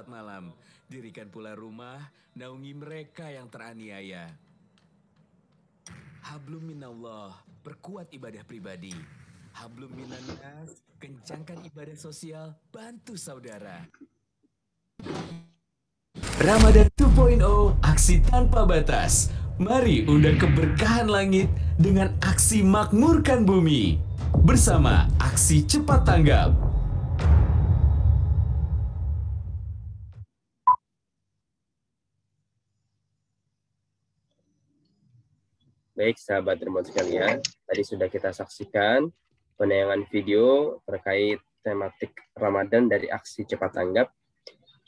malam, dirikan pula rumah, naungi mereka yang teraniaya. Hablum minallah, perkuat ibadah pribadi. Hablum minannas, kencangkan ibadah sosial, bantu saudara. Ramadan 2.0, aksi tanpa batas. Mari undang keberkahan langit dengan aksi makmurkan bumi. Bersama aksi cepat tanggap. Baik, sahabat remote sekalian, tadi sudah kita saksikan penayangan video terkait tematik Ramadan dari aksi cepat tanggap.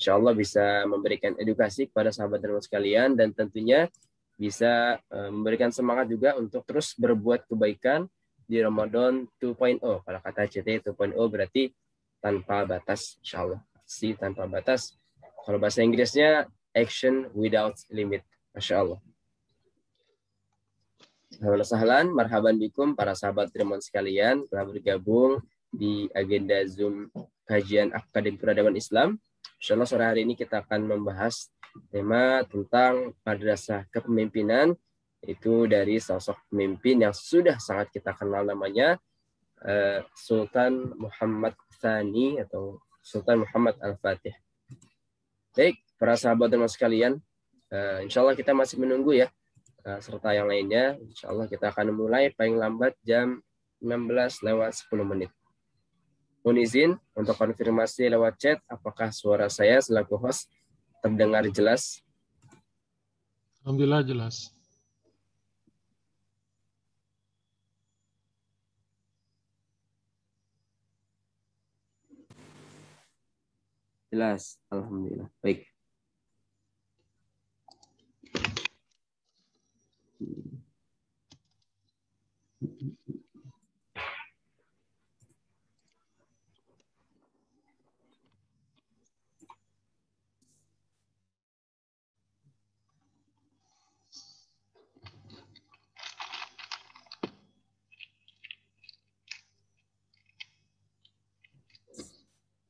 Insya Allah bisa memberikan edukasi kepada sahabat remote sekalian dan tentunya bisa memberikan semangat juga untuk terus berbuat kebaikan di Ramadan 2.0. Kalau kata CT 2.0 berarti tanpa batas, insya Allah. Aksi tanpa batas. Kalau bahasa Inggrisnya, action without limit. Masya Allah. Halo sahlan, marhaban bikum para sahabat Remon sekalian telah bergabung di agenda Zoom kajian Akademi Peradaban Islam. Insyaallah sore hari ini kita akan membahas tema tentang madrasah kepemimpinan, itu dari sosok pemimpin yang sudah sangat kita kenal namanya, Sultan Muhammad Tsani atau Sultan Muhammad Al-Fatih. Baik, para sahabat Remon sekalian, insyaallah kita masih menunggu ya serta yang lainnya. Insya Allah kita akan mulai paling lambat jam 16:10. Mohon izin untuk konfirmasi lewat chat, apakah suara saya selaku host terdengar jelas? Alhamdulillah jelas. Jelas, alhamdulillah. Baik.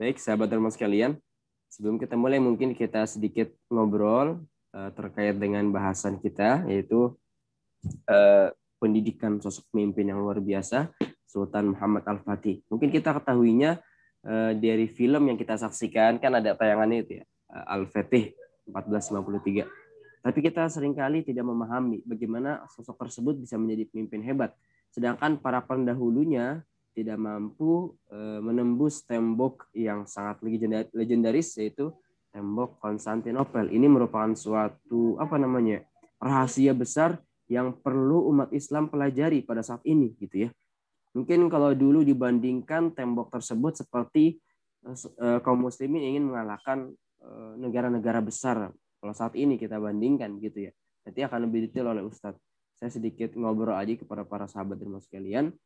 Baik, sahabat termas sekalian, sebelum kita mulai mungkin kita sedikit ngobrol terkait dengan bahasan kita, yaitu pendidikan sosok pemimpin yang luar biasa, Sultan Muhammad Al-Fatih. Mungkin kita ketahuinya dari film yang kita saksikan, kan ada tayangannya itu ya, Al-Fatih 1453. Tapi kita seringkali tidak memahami bagaimana sosok tersebut bisa menjadi pemimpin hebat. Sedangkan para pendahulunya tidak mampu menembus tembok yang sangat legendaris, yaitu tembok Konstantinopel. Ini merupakan suatu rahasia besar yang perlu umat Islam pelajari pada saat ini, gitu ya. Mungkin kalau dulu dibandingkan tembok tersebut seperti kaum muslimin ingin mengalahkan negara-negara besar. Kalau saat ini kita bandingkan, gitu ya. Nanti akan lebih detail oleh Ustadz. Saya sedikit ngobrol aja kepada para sahabat dan sekalian.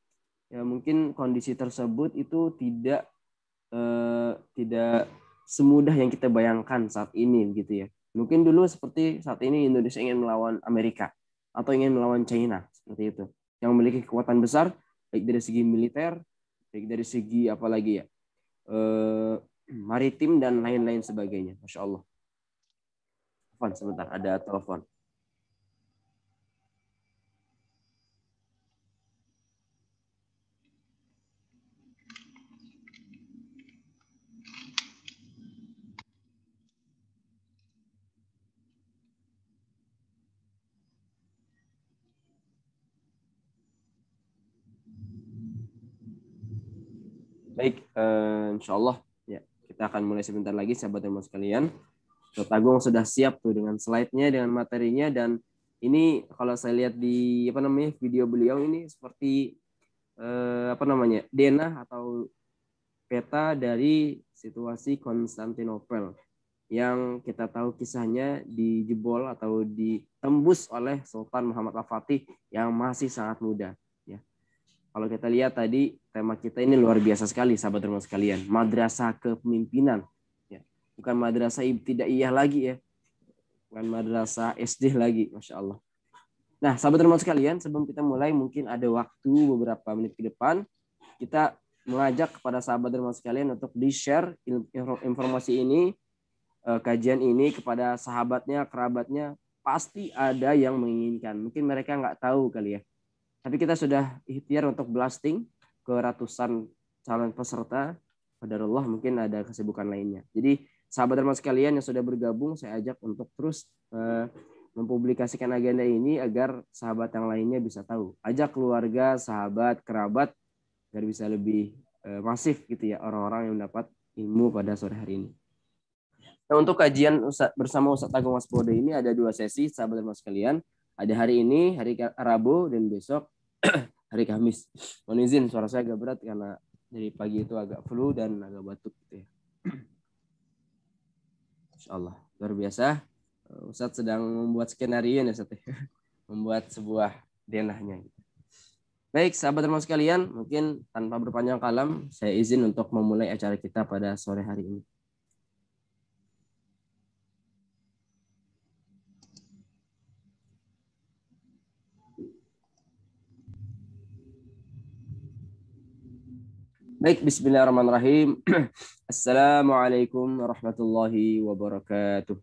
Ya, mungkin kondisi tersebut itu tidak semudah yang kita bayangkan saat ini, gitu ya. Mungkin dulu seperti saat ini Indonesia ingin melawan Amerika atau ingin melawan China, seperti itu, yang memiliki kekuatan besar baik dari segi militer, baik dari segi apalagi ya, maritim dan lain-lain sebagainya. Masya Allah. Sebentar, ada telepon. Baik, insya Allah ya, kita akan mulai sebentar lagi, sahabat dan sekalian. Ustadz Agung sudah siap tuh dengan slide-nya, dengan materinya, dan ini kalau saya lihat di video beliau ini seperti denah atau peta dari situasi Konstantinopel yang kita tahu kisahnya dijebol atau ditembus oleh Sultan Muhammad Al-Fatih yang masih sangat muda. Ya. Kalau kita lihat tadi tema kita ini luar biasa sekali, sahabat teman sekalian, madrasah kepemimpinan. Ya. Bukan madrasah ibtidaiyah lagi ya, bukan madrasah SD lagi, masya Allah. Nah, sahabat teman sekalian, sebelum kita mulai mungkin ada waktu beberapa menit ke depan, kita mengajak kepada sahabat teman sekalian untuk di-share informasi ini kajian ini kepada sahabatnya, kerabatnya, pasti ada yang menginginkan. Mungkin mereka nggak tahu kali ya. Tapi kita sudah ikhtiar untuk blasting ke ratusan calon peserta. Qadarullah mungkin ada kesibukan lainnya. Jadi sahabat Dharma sekalian yang sudah bergabung, saya ajak untuk terus mempublikasikan agenda ini agar sahabat yang lainnya bisa tahu. Ajak keluarga, sahabat, kerabat agar bisa lebih masif gitu ya orang-orang yang dapat ilmu pada sore hari ini. Nah, untuk kajian bersama Ustadz Agung Waspodo ini ada 2 sesi, sahabat Dharma sekalian. Ada hari ini, hari Rabu, dan besok hari Kamis. Mohon izin, suara saya agak berat karena dari pagi itu agak flu dan agak batuk gitu ya. Insyaallah, luar biasa. Ustadz sedang membuat skenario ya Ustadz. Membuat sebuah denahnya. Baik, sahabat Dharma sekalian, mungkin tanpa berpanjang kalam, saya izin untuk memulai acara kita pada sore hari ini. Baik, bismillahirrahmanirrahim. Assalamualaikum warahmatullahi wabarakatuh.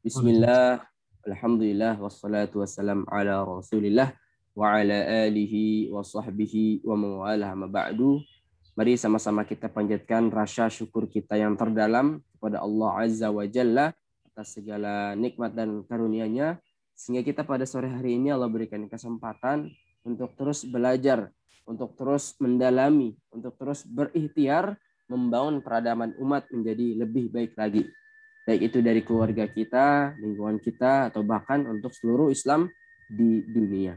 Bismillah, alhamdulillah, wassalatu wassalam ala rasulillah, wa ala alihi wa sahbihi wa mawalah ma ba'du. Mari sama-sama kita panjatkan rasa syukur kita yang terdalam kepada Allah Azza wa Jalla atas segala nikmat dan karunia-Nya, sehingga kita pada sore hari ini Allah berikan kesempatan untuk terus belajar, untuk terus mendalami, untuk terus berikhtiar membangun peradaban umat menjadi lebih baik lagi. Baik itu dari keluarga kita, lingkungan kita, atau bahkan untuk seluruh Islam di dunia.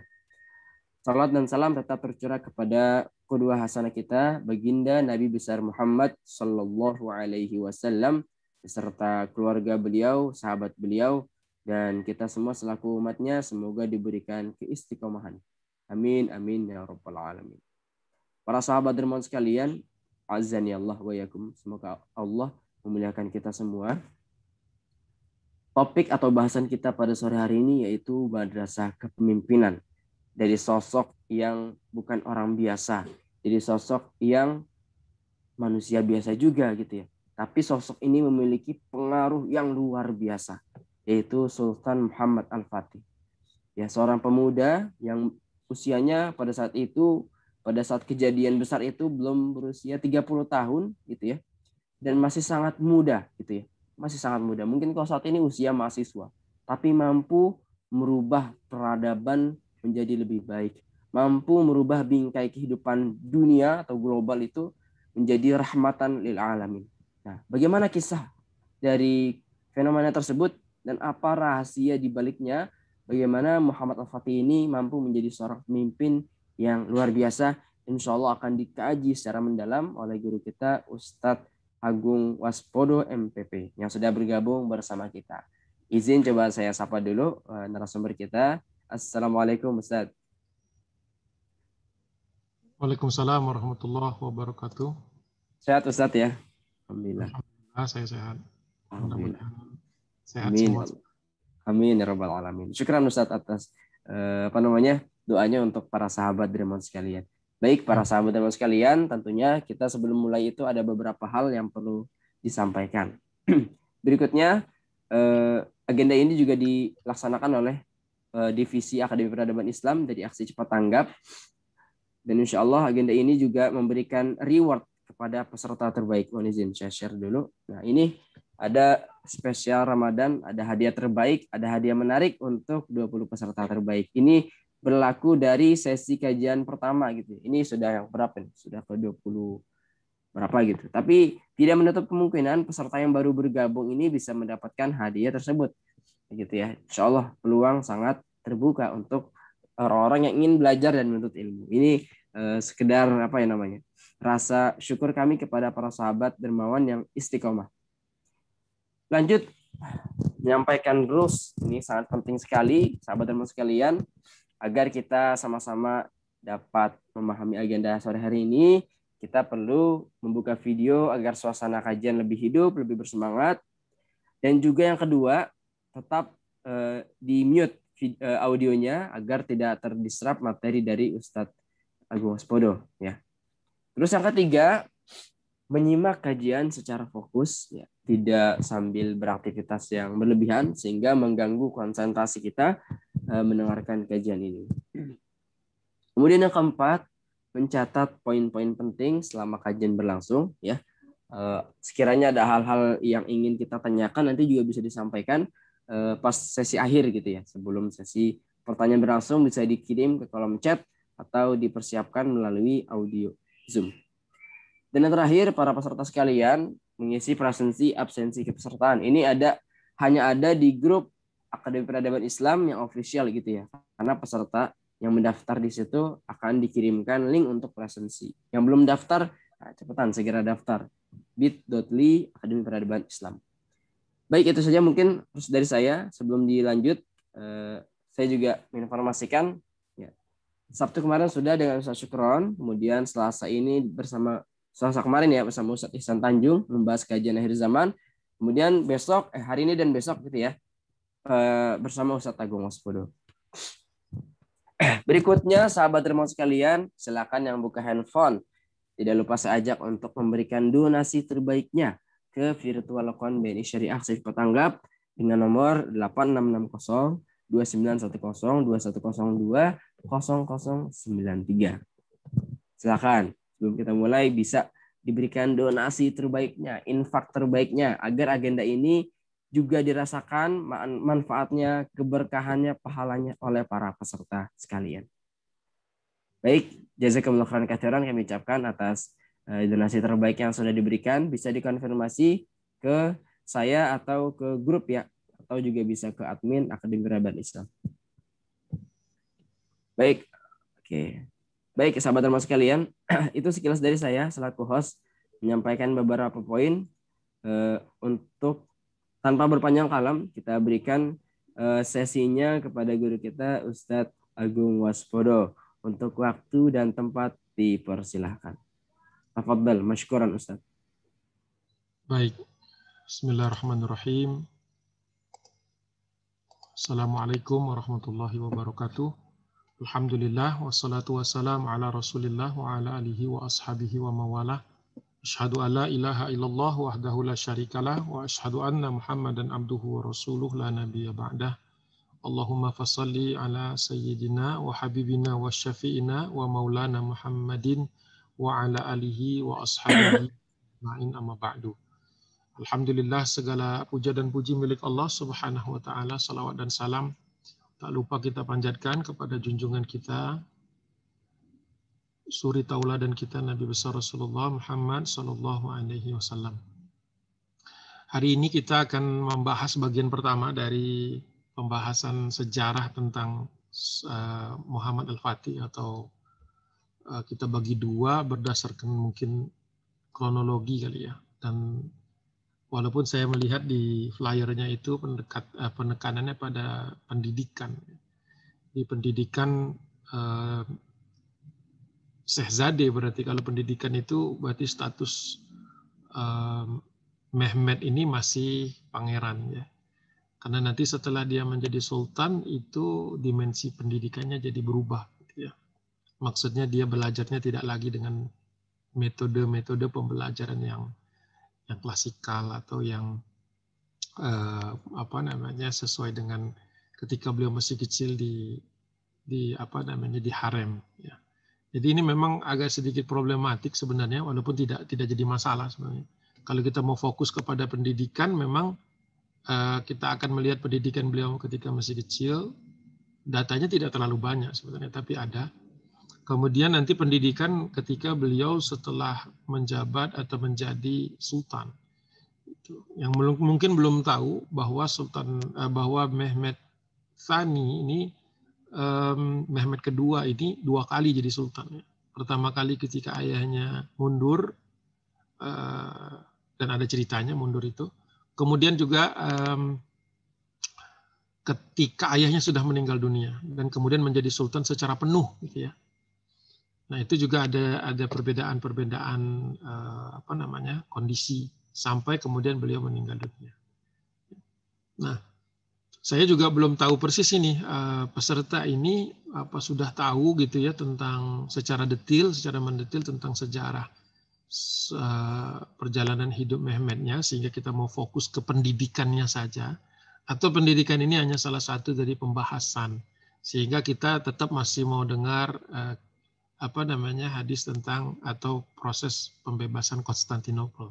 Salat dan salam tetap tercurah kepada qudwah hasanah kita, baginda Nabi besar Muhammad sallallahu alaihi wasallam beserta keluarga beliau, sahabat beliau, dan kita semua selaku umatnya semoga diberikan keistiqomahan. Amin, amin, ya rabbal alamin. Para sahabat dermawan sekalian, azani Allah wa yakum. Semoga Allah memuliakan kita semua. Topik atau bahasan kita pada sore hari ini yaitu madrasah kepemimpinan. Dari sosok yang bukan orang biasa. Jadi sosok yang manusia biasa juga gitu ya. Tapi sosok ini memiliki pengaruh yang luar biasa. Yaitu Sultan Muhammad Al-Fatih. Ya, seorang pemuda yang usianya pada saat itu, pada saat kejadian besar itu belum berusia 30 tahun gitu ya. Dan masih sangat muda gitu ya. Masih sangat muda. Mungkin kalau saat ini usia mahasiswa, tapi mampu merubah peradaban menjadi lebih baik. Mampu merubah bingkai kehidupan dunia atau global itu menjadi rahmatan lil alamin. Nah, bagaimana kisah dari fenomena tersebut dan apa rahasia di baliknya? Bagaimana Muhammad Al-Fatih ini mampu menjadi seorang pemimpin yang luar biasa, insya Allah akan dikaji secara mendalam oleh guru kita Ustadz Agung Waspodo MPP yang sudah bergabung bersama kita. Izin coba saya sapa dulu narasumber kita. Assalamualaikum Ustadz. Waalaikumsalam warahmatullahi wabarakatuh. Sehat Ustadz ya? Alhamdulillah. Alhamdulillah saya sehat. Alhamdulillah. Sehat Amin. semua. Amin ya rabbal alamin. Syukran Ustadz atas doanya untuk para sahabat dermawan sekalian. Baik para sahabat dermawan sekalian, tentunya kita sebelum mulai itu ada beberapa hal yang perlu disampaikan. Berikutnya agenda ini juga dilaksanakan oleh Divisi Akademi Peradaban Islam dari Aksi Cepat Tanggap. Dan insya Allah agenda ini juga memberikan reward kepada peserta terbaik. Mohon izin saya share dulu. Nah, ini ada spesial Ramadan, ada hadiah terbaik, ada hadiah menarik untuk 20 peserta terbaik. Ini berlaku dari sesi kajian pertama gitu. Ini sudah yang berapa nih? Sudah ke 20 berapa gitu. Tapi tidak menutup kemungkinan peserta yang baru bergabung ini bisa mendapatkan hadiah tersebut. Gitu ya. Insya Allah peluang sangat terbuka untuk orang-orang yang ingin belajar dan menuntut ilmu. Ini sekedar apa ya namanya? Rasa syukur kami kepada para sahabat dermawan yang istiqomah. Lanjut menyampaikan rules, ini sangat penting sekali sahabat dermawan sekalian agar kita sama-sama dapat memahami agenda sore hari ini. Kita perlu membuka video agar suasana kajian lebih hidup, lebih bersemangat. Dan juga yang kedua, tetap di mute audionya agar tidak terdisrupt materi dari Ustadz Agung Waspodo ya. Terus yang ketiga, menyimak kajian secara fokus, ya, tidak sambil beraktivitas yang berlebihan sehingga mengganggu konsentrasi kita mendengarkan kajian ini. Kemudian yang keempat, mencatat poin-poin penting selama kajian berlangsung, ya. Sekiranya ada hal-hal yang ingin kita tanyakan nanti juga bisa disampaikan pas sesi akhir gitu ya. Sebelum sesi pertanyaan berlangsung bisa dikirim ke kolom chat atau dipersiapkan melalui audio Zoom. Dan yang terakhir, para peserta sekalian, mengisi presensi absensi kepesertaan. Ini hanya ada di grup Akademi Peradaban Islam yang official gitu ya. Karena peserta yang mendaftar di situ akan dikirimkan link untuk presensi. Yang belum daftar, cepetan segera daftar. bit.ly Akademi Peradaban Islam. Baik, itu saja mungkin dari saya. Sebelum dilanjut, saya juga menginformasikan ya, Sabtu kemarin sudah dengan Ustaz Syukron, kemudian Selasa kemarin ya bersama Ustaz Ihsan Tanjung membahas kajian akhir zaman. Kemudian besok, hari ini dan besok gitu ya, bersama Ustaz Agung Waspodo. Berikutnya, sahabat remote sekalian, silakan yang buka handphone. Tidak lupa saya ajak untuk memberikan donasi terbaiknya ke virtual account BNI Syariah Aktif Petanggap dengan nomor 8660 2910 2102 0093. Silakan. Sebelum kita mulai bisa diberikan donasi terbaiknya, infak terbaiknya agar agenda ini juga dirasakan manfaatnya, keberkahannya, pahalanya oleh para peserta sekalian. Baik, jazakumullah khairan katsiran kami ucapkan atas donasi terbaik yang sudah diberikan. Bisa dikonfirmasi ke saya atau ke grup ya, atau juga bisa ke admin Akademi Peradaban Islam. Baik, oke. Baik, sahabat teman sekalian, itu sekilas dari saya selaku host menyampaikan beberapa poin untuk tanpa berpanjang kalam kita berikan sesinya kepada guru kita Ustadz Agung Waspodo untuk waktu dan tempat dipersilahkan. Tafadhal, masykuran Ustadz. Baik, Bismillahirrahmanirrahim. Assalamualaikum warahmatullahi wabarakatuh. Alhamdulillah, wassalatu wassalamu ala rasulillah wa ala alihi wa ashabihi wa mawalah. Asyhadu an la ilaha illallah wahdahu la syarikalah wa asyhadu anna Muhammadan abduhu wa rasuluh la nabiyya ba'dah. Allahumma fassalli ala sayyidina wa habibina wa syafi'ina wa maulana Muhammadin wa ala alihi wa ashabihi ma'in amma ba'du. Alhamdulillah, segala puja dan puji milik Allah Subhanahu wa taala, salawat dan salam tak lupa kita panjatkan kepada junjungan kita, suri tauladan kita, Nabi besar Rasulullah Muhammad sallallahu alaihi wasallam. Hari ini kita akan membahas bagian pertama dari pembahasan sejarah tentang Muhammad Al-Fatih, atau kita bagi dua berdasarkan mungkin kronologi kali ya. Dan walaupun saya melihat di flyernya itu penekanannya pada pendidikan. Di pendidikan Syekh berarti kalau pendidikan itu berarti status Mehmet ini masih pangeran ya. Karena nanti setelah dia menjadi sultan itu dimensi pendidikannya jadi berubah gitu ya. Maksudnya dia belajarnya tidak lagi dengan metode-metode pembelajaran yang klasikal atau yang sesuai dengan ketika beliau masih kecil di harem ya. Jadi ini memang agak sedikit problematik sebenarnya, walaupun tidak jadi masalah sebenarnya. Kalau kita mau fokus kepada pendidikan, memang kita akan melihat pendidikan beliau ketika masih kecil, datanya tidak terlalu banyak sebenarnya, tapi ada. Kemudian nanti pendidikan ketika beliau setelah menjabat atau menjadi sultan. Yang mungkin belum tahu bahwa bahwa Mehmet Tsani ini, Mehmet kedua ini 2 kali jadi sultan. Pertama kali ketika ayahnya mundur, dan ada ceritanya mundur itu. Kemudian juga ketika ayahnya sudah meninggal dunia dan kemudian menjadi sultan secara penuh gitu ya. Nah, itu juga ada perbedaan kondisi sampai kemudian beliau meninggal dunia. Nah, saya juga belum tahu persis ini peserta ini sudah tahu gitu ya tentang secara mendetil tentang sejarah perjalanan hidup Mehmetnya sehingga kita mau fokus ke pendidikannya saja, atau pendidikan ini hanya salah satu dari pembahasan sehingga kita tetap masih mau dengar hadis tentang atau proses pembebasan Konstantinopel.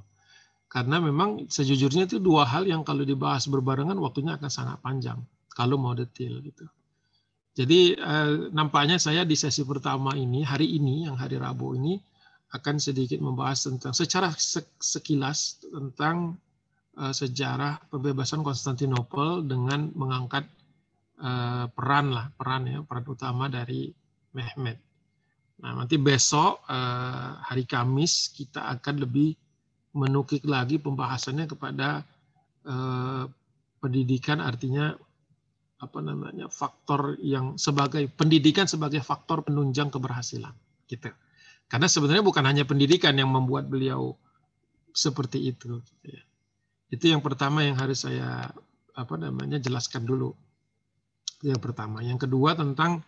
Karena memang sejujurnya itu dua hal yang kalau dibahas berbarengan waktunya akan sangat panjang kalau mau detail gitu. Jadi nampaknya saya di sesi pertama ini, hari ini, yang hari Rabu ini, akan sedikit membahas tentang secara sekilas tentang sejarah pembebasan Konstantinopel dengan mengangkat peran utama dari Mehmet. Nah, nanti besok hari Kamis kita akan lebih menukik lagi pembahasannya kepada pendidikan, artinya faktor yang sebagai pendidikan sebagai faktor penunjang keberhasilan gitu. Karena sebenarnya bukan hanya pendidikan yang membuat beliau seperti itu gitu ya. Itu yang pertama yang harus saya jelaskan dulu. Yang pertama, yang kedua tentang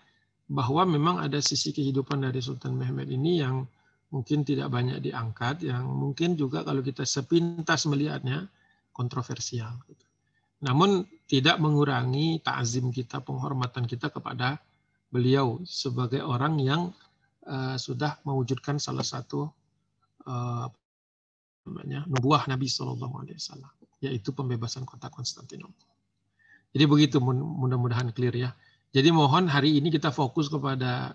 bahwa memang ada sisi kehidupan dari Sultan Mehmet ini yang mungkin tidak banyak diangkat, yang mungkin juga kalau kita sepintas melihatnya kontroversial gitu. Namun tidak mengurangi ta'zim kita, penghormatan kita kepada beliau sebagai orang yang sudah mewujudkan salah satu nubuah Nabi SAW, yaitu pembebasan kota Konstantinopel. Jadi begitu, mudah-mudahan clear ya. Jadi mohon hari ini kita fokus kepada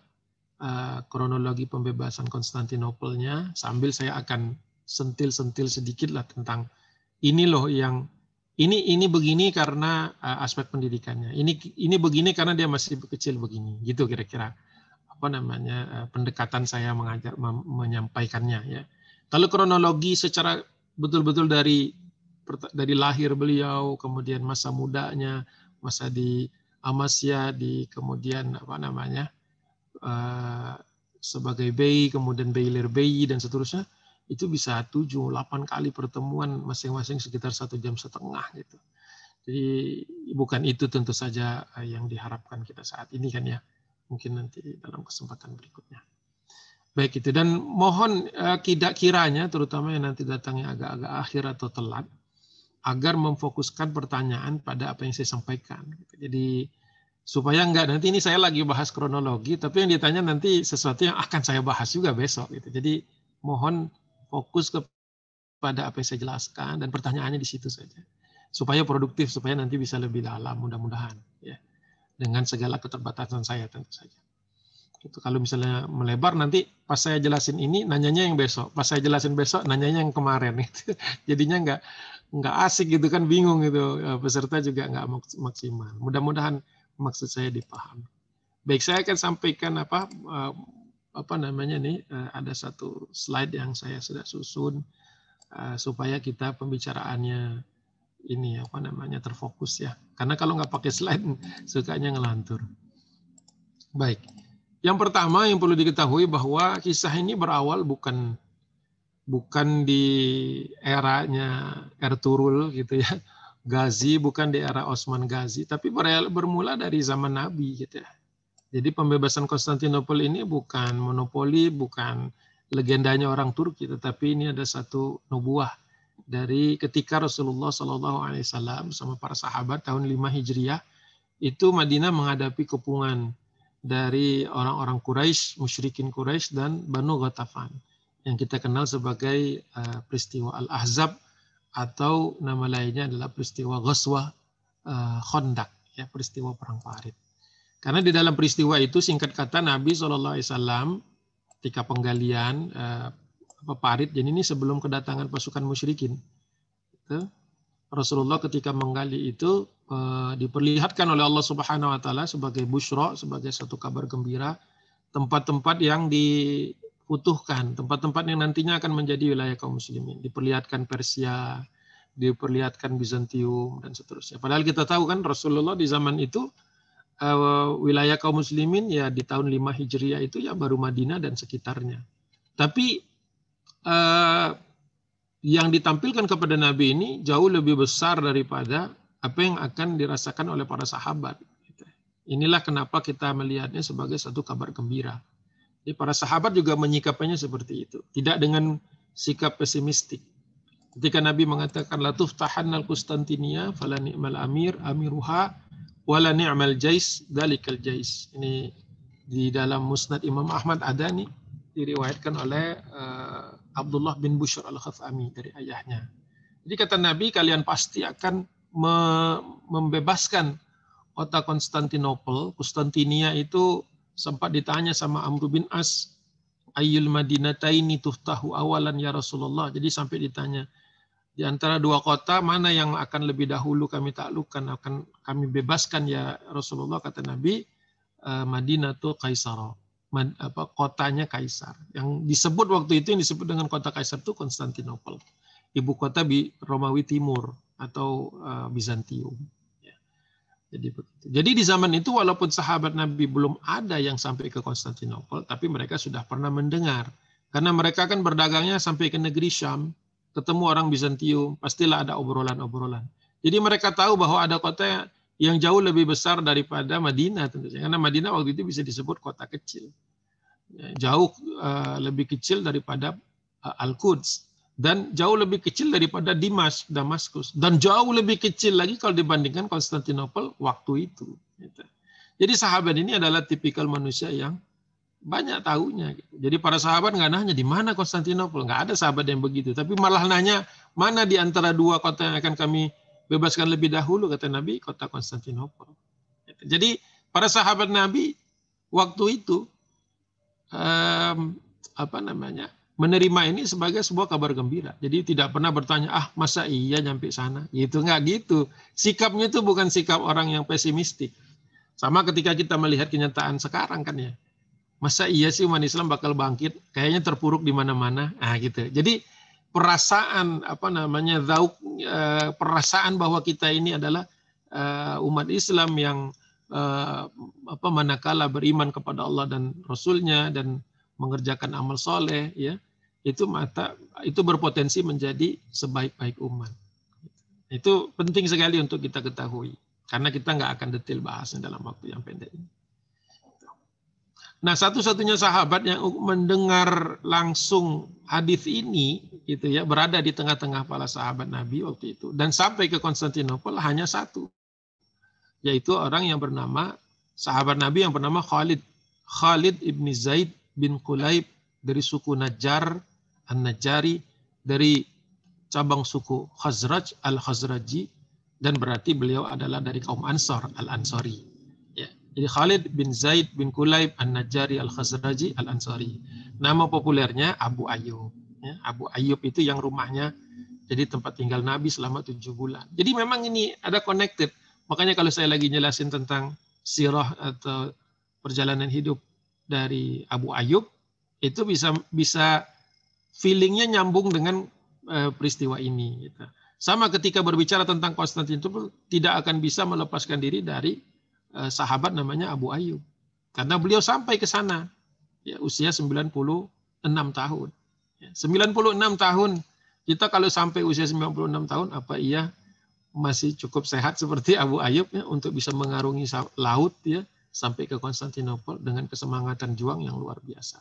kronologi pembebasan Konstantinopelnya, sambil saya akan sentil-sentil sedikit lah tentang ini loh yang ini begini karena aspek pendidikannya. Ini begini karena dia masih kecil begini. Gitu kira-kira pendekatan saya menyampaikannya ya. Kalau kronologi secara betul-betul dari lahir beliau, kemudian masa mudanya, masa di Amasya, di kemudian sebagai bayi, kemudian Beyler bayi dan seterusnya, itu bisa 7-8 kali pertemuan masing-masing sekitar 1,5 jam gitu. Jadi bukan itu tentu saja yang diharapkan kita saat ini kan ya. Mungkin nanti dalam kesempatan berikutnya. Baik itu, dan mohon kiranya terutama yang nanti datangnya agak-agak akhir atau telat, agar memfokuskan pertanyaan pada apa yang saya sampaikan. Jadi supaya nanti ini saya lagi bahas kronologi, tapi yang ditanya nanti sesuatu yang akan saya bahas juga besok gitu. Jadi mohon fokus kepada apa yang saya jelaskan dan pertanyaannya di situ saja. Supaya produktif, supaya nanti bisa lebih dalam mudah-mudahan ya. Dengan segala keterbatasan saya tentu saja. Itu kalau misalnya melebar nanti pas saya jelasin ini nanyanya yang besok, pas saya jelasin besok nanyanya yang kemarin gitu. Jadinya nggak asik gitu kan, bingung gitu. Peserta juga nggak maksimal. Mudah-mudahan maksud saya dipahami. Baik, saya akan sampaikan ada satu slide yang saya sudah susun supaya kita pembicaraannya ini terfokus ya. Karena kalau nggak pakai slide sukanya ngelantur. Baik. Yang pertama yang perlu diketahui bahwa kisah ini berawal bukan di eranya Ertugrul gitu ya, Ghazi, bukan di era Osman Ghazi, tapi bermula dari zaman Nabi gitu ya. Jadi pembebasan Konstantinopel ini bukan monopoli, bukan legendanya orang Turki, tetapi ini ada satu nubuah dari ketika Rasulullah SAW sama para sahabat tahun 5 Hijriah itu Madinah menghadapi kepungan dari orang-orang Quraisy, musyrikin Quraisy dan Banu Ghatafan yang kita kenal sebagai peristiwa Al-Ahzab, atau nama lainnya adalah peristiwa Ghazwah Khandaq ya, peristiwa perang Parit. Karena di dalam peristiwa itu singkat kata Nabi SAW ketika penggalian Parit, jadi ini sebelum kedatangan pasukan musyrikin, Rasulullah ketika menggali itu diperlihatkan oleh Allah Subhanahu wa taala sebagai busyra, sebagai satu kabar gembira, tempat-tempat yang difutuhkan, tempat-tempat yang nantinya akan menjadi wilayah kaum muslimin. Diperlihatkan Persia, diperlihatkan Bizantium dan seterusnya. Padahal kita tahu kan Rasulullah di zaman itu wilayah kaum muslimin ya di tahun 5 Hijriah itu ya baru Madinah dan sekitarnya. Tapi yang ditampilkan kepada Nabi ini jauh lebih besar daripada apa yang akan dirasakan oleh para sahabat. Inilah kenapa kita melihatnya sebagai satu kabar gembira. Jadi para sahabat juga menyikapinya seperti itu. Tidak dengan sikap pesimistik. Ketika Nabi mengatakan la tuftahannal Qustantinia fala ni'mal amir amiruha wala ni'mal jais dalikal jais. Ini di dalam Musnad Imam Ahmad ada nih, diriwayatkan oleh Abdullah bin Bushr al-Khathami dari ayahnya. Jadi kata Nabi, kalian pasti akan membebaskan kota Konstantinopel. Konstantinia itu sempat ditanya sama Amr bin As, ayyul madinataini tuftahu awalan ya Rasulullah. Jadi sampai ditanya, di antara dua kota mana yang akan lebih dahulu kami taklukkan, akan kami bebaskan ya Rasulullah. Kata Nabi, Madinatu Kaisar, kotanya Kaisar. Yang disebut waktu itu, yang disebut dengan kota Kaisar itu Konstantinopel, ibu kota Romawi Timur atau Bizantium. Ya. Jadi begitu. Jadi di zaman itu walaupun sahabat Nabi belum ada yang sampai ke Konstantinopel, tapi mereka sudah pernah mendengar. Karena mereka kan berdagangnya sampai ke negeri Syam, ketemu orang Bizantium, pastilah ada obrolan-obrolan. Jadi mereka tahu bahwa ada kota yang jauh lebih besar daripada Madinah tentunya. Karena Madinah waktu itu bisa disebut kota kecil. Jauh lebih kecil daripada Al-Quds. Dan jauh lebih kecil daripada Damaskus. Dan jauh lebih kecil lagi kalau dibandingkan Konstantinopel waktu itu. Jadi sahabat ini adalah tipikal manusia yang banyak tahunya. Jadi para sahabat nggak nanya di mana Konstantinopel. Nggak ada sahabat yang begitu. Tapi malah nanya mana di antara dua kota yang akan kami bebaskan lebih dahulu, kata Nabi, kota Konstantinopel. Jadi para sahabat Nabi waktu itu menerima ini sebagai sebuah kabar gembira. Jadi tidak pernah bertanya, masa iya nyampe sana? Gitu, nggak gitu. Sikapnya itu bukan sikap orang yang pesimistik. Sama ketika kita melihat kenyataan sekarang kan ya. Masa iya sih umat Islam bakal bangkit? Kayaknya terpuruk di mana-mana. Gitu. Jadi perasaan perasaan bahwa kita ini adalah umat Islam yang manakala beriman kepada Allah dan Rasul-Nya dan mengerjakan amal soleh, ya, itu berpotensi menjadi sebaik-baik umat. Itu penting sekali untuk kita ketahui, karena kita nggak akan detail bahasnya dalam waktu yang pendek ini. Nah, satu-satunya sahabat yang mendengar langsung hadis ini, gitu ya, berada di tengah-tengah para sahabat Nabi waktu itu, dan sampai ke Konstantinopel hanya satu, yaitu orang yang bernama sahabat Nabi yang bernama Khalid ibn Zaid bin Qulaib dari suku Najjar An-Najjari, dari cabang suku Khazraj Al-Khazraji, dan berarti beliau adalah dari kaum Ansar Al-Ansari. Ya. Jadi Khalid bin Zaid bin Qulaib An-Najjari Al-Khazraji Al-Ansari. Nama populernya Abu Ayyub. Ya, Abu Ayyub itu yang rumahnya jadi tempat tinggal Nabi selama 7 bulan. Jadi memang ini ada connected. Makanya kalau saya lagi jelasin tentang sirah atau perjalanan hidup dari Abu Ayyub, itu bisa feelingnya nyambung dengan peristiwa ini. Gitu. Sama ketika berbicara tentang Konstantinopel, tidak akan bisa melepaskan diri dari sahabat namanya Abu Ayyub. Karena beliau sampai ke sana, ya, usia 96 tahun. Ya, 96 tahun, kita kalau sampai usia 96 tahun, apa iya masih cukup sehat seperti Abu Ayyub, ya, untuk bisa mengarungi laut, ya, sampai ke Konstantinopel dengan kesemangatan juang yang luar biasa.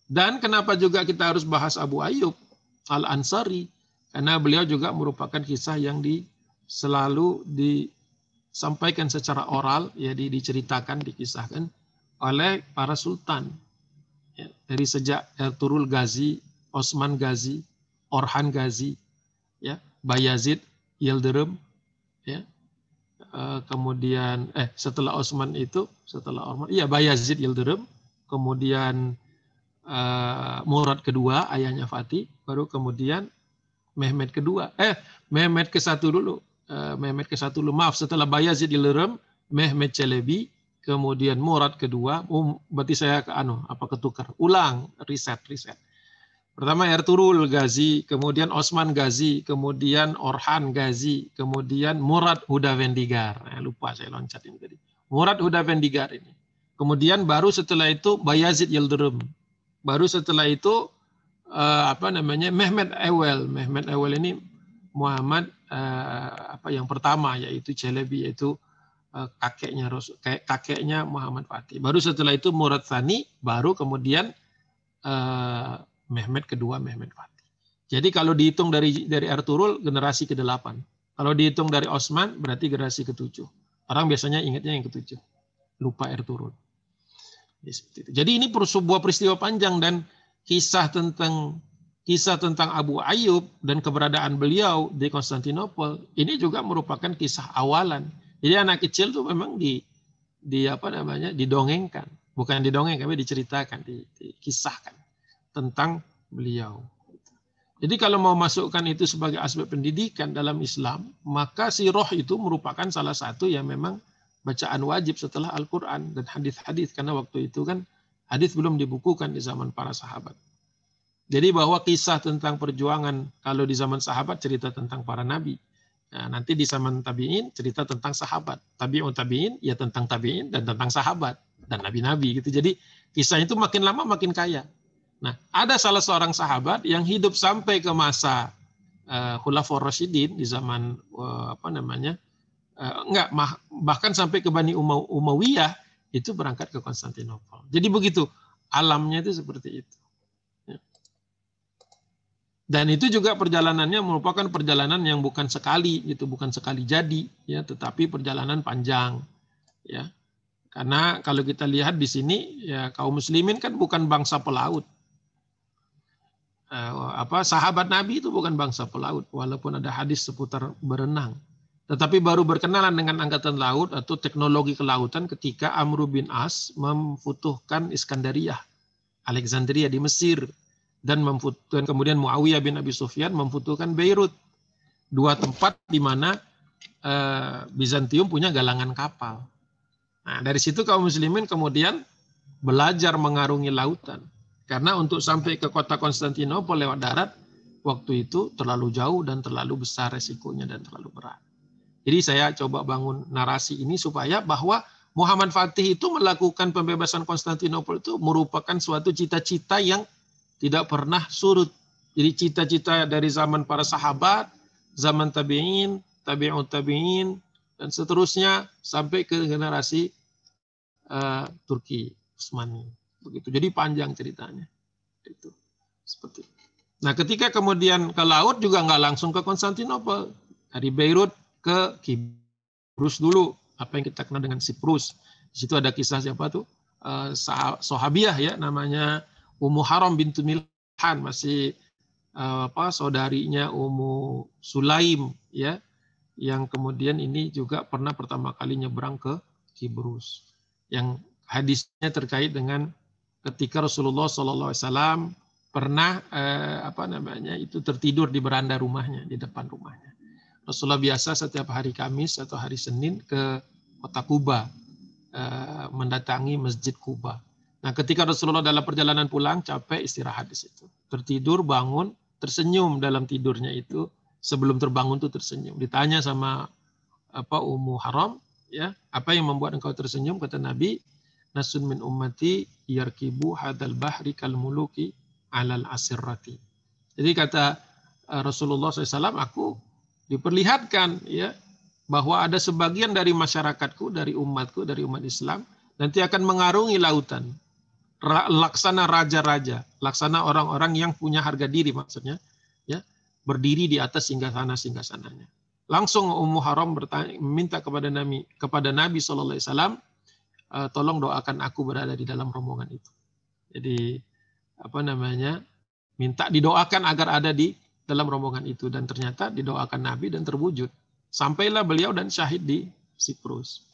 Dan kenapa juga kita harus bahas Abu Ayyub Al-Ansari? Karena beliau juga merupakan kisah yang selalu disampaikan secara oral, ya, diceritakan, dikisahkan oleh para sultan. Ya, dari sejak Ertugrul Ghazi, Osman Ghazi, Orhan Ghazi, ya, Bayazid Yıldırım, ya. Kemudian setelah Osman itu, Bayazid Yıldırım, kemudian Murad kedua, ayahnya Fatih, baru kemudian Mehmed kedua. Mehmed ke-1 dulu. Maaf, setelah Bayazid Yıldırım, Mehmed Çelebi, kemudian Murad kedua. Berarti saya ketukar. Ulang, riset. Pertama Ertugrul Ghazi, kemudian Osman Ghazi, kemudian Orhan Ghazi, kemudian Murad Hudavendigar. Lupa saya loncat ini tadi. Murad Hudavendigar ini. Kemudian baru setelah itu Bayazid Yıldırım. Baru setelah itu Mehmed Ewel. Mehmed Ewel ini Muhammad yang pertama, yaitu Çelebi, yaitu kakeknya Muhammad Fatih. Baru setelah itu Murad Tsani, baru kemudian Mehmed kedua, Mehmed Fatih. Jadi kalau dihitung dari Ertugrul generasi ke-8. Kalau dihitung dari Osman berarti generasi ke-7. Orang biasanya ingatnya yang ke-7. Lupa Ertugrul. Jadi ini sebuah peristiwa panjang, dan kisah tentang Abu Ayyub dan keberadaan beliau di Konstantinopel ini juga merupakan kisah awalan. Jadi anak kecil tuh memang didongengkan, bukan didongeng, tapi diceritakan, dikisahkan tentang beliau. Jadi kalau mau masukkan itu sebagai aspek pendidikan dalam Islam, maka sirah itu merupakan salah satu yang memang bacaan wajib setelah Al-Quran dan hadis-hadis, karena waktu itu kan hadis belum dibukukan di zaman para sahabat. Jadi bahwa kisah tentang perjuangan, kalau di zaman sahabat cerita tentang para nabi, nah, nanti di zaman tabi'in cerita tentang sahabat, tabi'un tabi'in ya tentang tabi'in dan tentang sahabat dan nabi-nabi gitu. Jadi kisah itu makin lama makin kaya. Nah, ada salah seorang sahabat yang hidup sampai ke masa Khulafaur Rasyidin di zaman bahkan sampai ke Bani Umayyah, itu berangkat ke Konstantinopel. Jadi begitu alamnya itu seperti itu. Dan itu juga perjalanannya merupakan perjalanan yang bukan sekali gitu, bukan sekali jadi ya, tetapi perjalanan panjang ya. Karena kalau kita lihat di sini ya, kaum muslimin kan bukan bangsa pelaut. Sahabat Nabi itu bukan bangsa pelaut, walaupun ada hadis seputar berenang. Tetapi baru berkenalan dengan angkatan laut atau teknologi kelautan ketika Amr bin As memfutuhkan Iskandariyah, Alexandria di Mesir, dan kemudian Muawiyah bin Abi Sufyan memfutuhkan Beirut. Dua tempat di mana Bizantium punya galangan kapal. Nah, dari situ kaum muslimin kemudian belajar mengarungi lautan. Karena untuk sampai ke kota Konstantinopel lewat darat, waktu itu terlalu jauh dan terlalu besar resikonya dan terlalu berat. Jadi saya coba bangun narasi ini supaya bahwa Muhammad Fatih itu melakukan pembebasan Konstantinopel itu merupakan suatu cita-cita yang tidak pernah surut. Jadi cita-cita dari zaman para sahabat, zaman tabi'in, tabi'ut tabi'in, dan seterusnya sampai ke generasi Turki, Utsmani. Begitu. Jadi panjang ceritanya. Itu seperti itu. Nah, ketika kemudian ke laut juga nggak langsung ke Konstantinopel. Dari Beirut ke Kiprus dulu, apa yang kita kenal dengan Siprus. Di situ ada kisah siapa tuh? Sahabiah ya, namanya Ummu Haram bintu Milhan, masih saudarinya Ummu Sulaim ya, yang kemudian ini juga pernah pertama kali nyebrang ke Kiprus. Yang hadisnya terkait dengan ketika Rasulullah SAW pernah itu tertidur di beranda rumahnya, di depan rumahnya. Rasulullah biasa setiap hari Kamis atau hari Senin ke kota Kuba, mendatangi Masjid Kuba. Nah, ketika Rasulullah dalam perjalanan pulang capek, istirahat di situ, tertidur, bangun, tersenyum dalam tidurnya itu, sebelum terbangun tuh tersenyum. Ditanya sama Ummu Haram, ya, apa yang membuat engkau tersenyum? Kata Nabi, nasun min ummati yarkibu hadal bahri kal muluki alal asirrati. Jadi kata Rasulullah SAW, aku diperlihatkan ya bahwa ada sebagian dari masyarakatku, dari umatku, dari umat Islam nanti akan mengarungi lautan, laksana raja-raja, laksana orang-orang yang punya harga diri, maksudnya ya, berdiri di atas singgasananya. Langsung Ummu Haram meminta kepada Nabi SAW, tolong doakan aku berada di dalam rombongan itu. Jadi minta didoakan agar ada di dalam rombongan itu, dan ternyata didoakan Nabi dan terwujud. Sampailah beliau dan syahid di Siprus.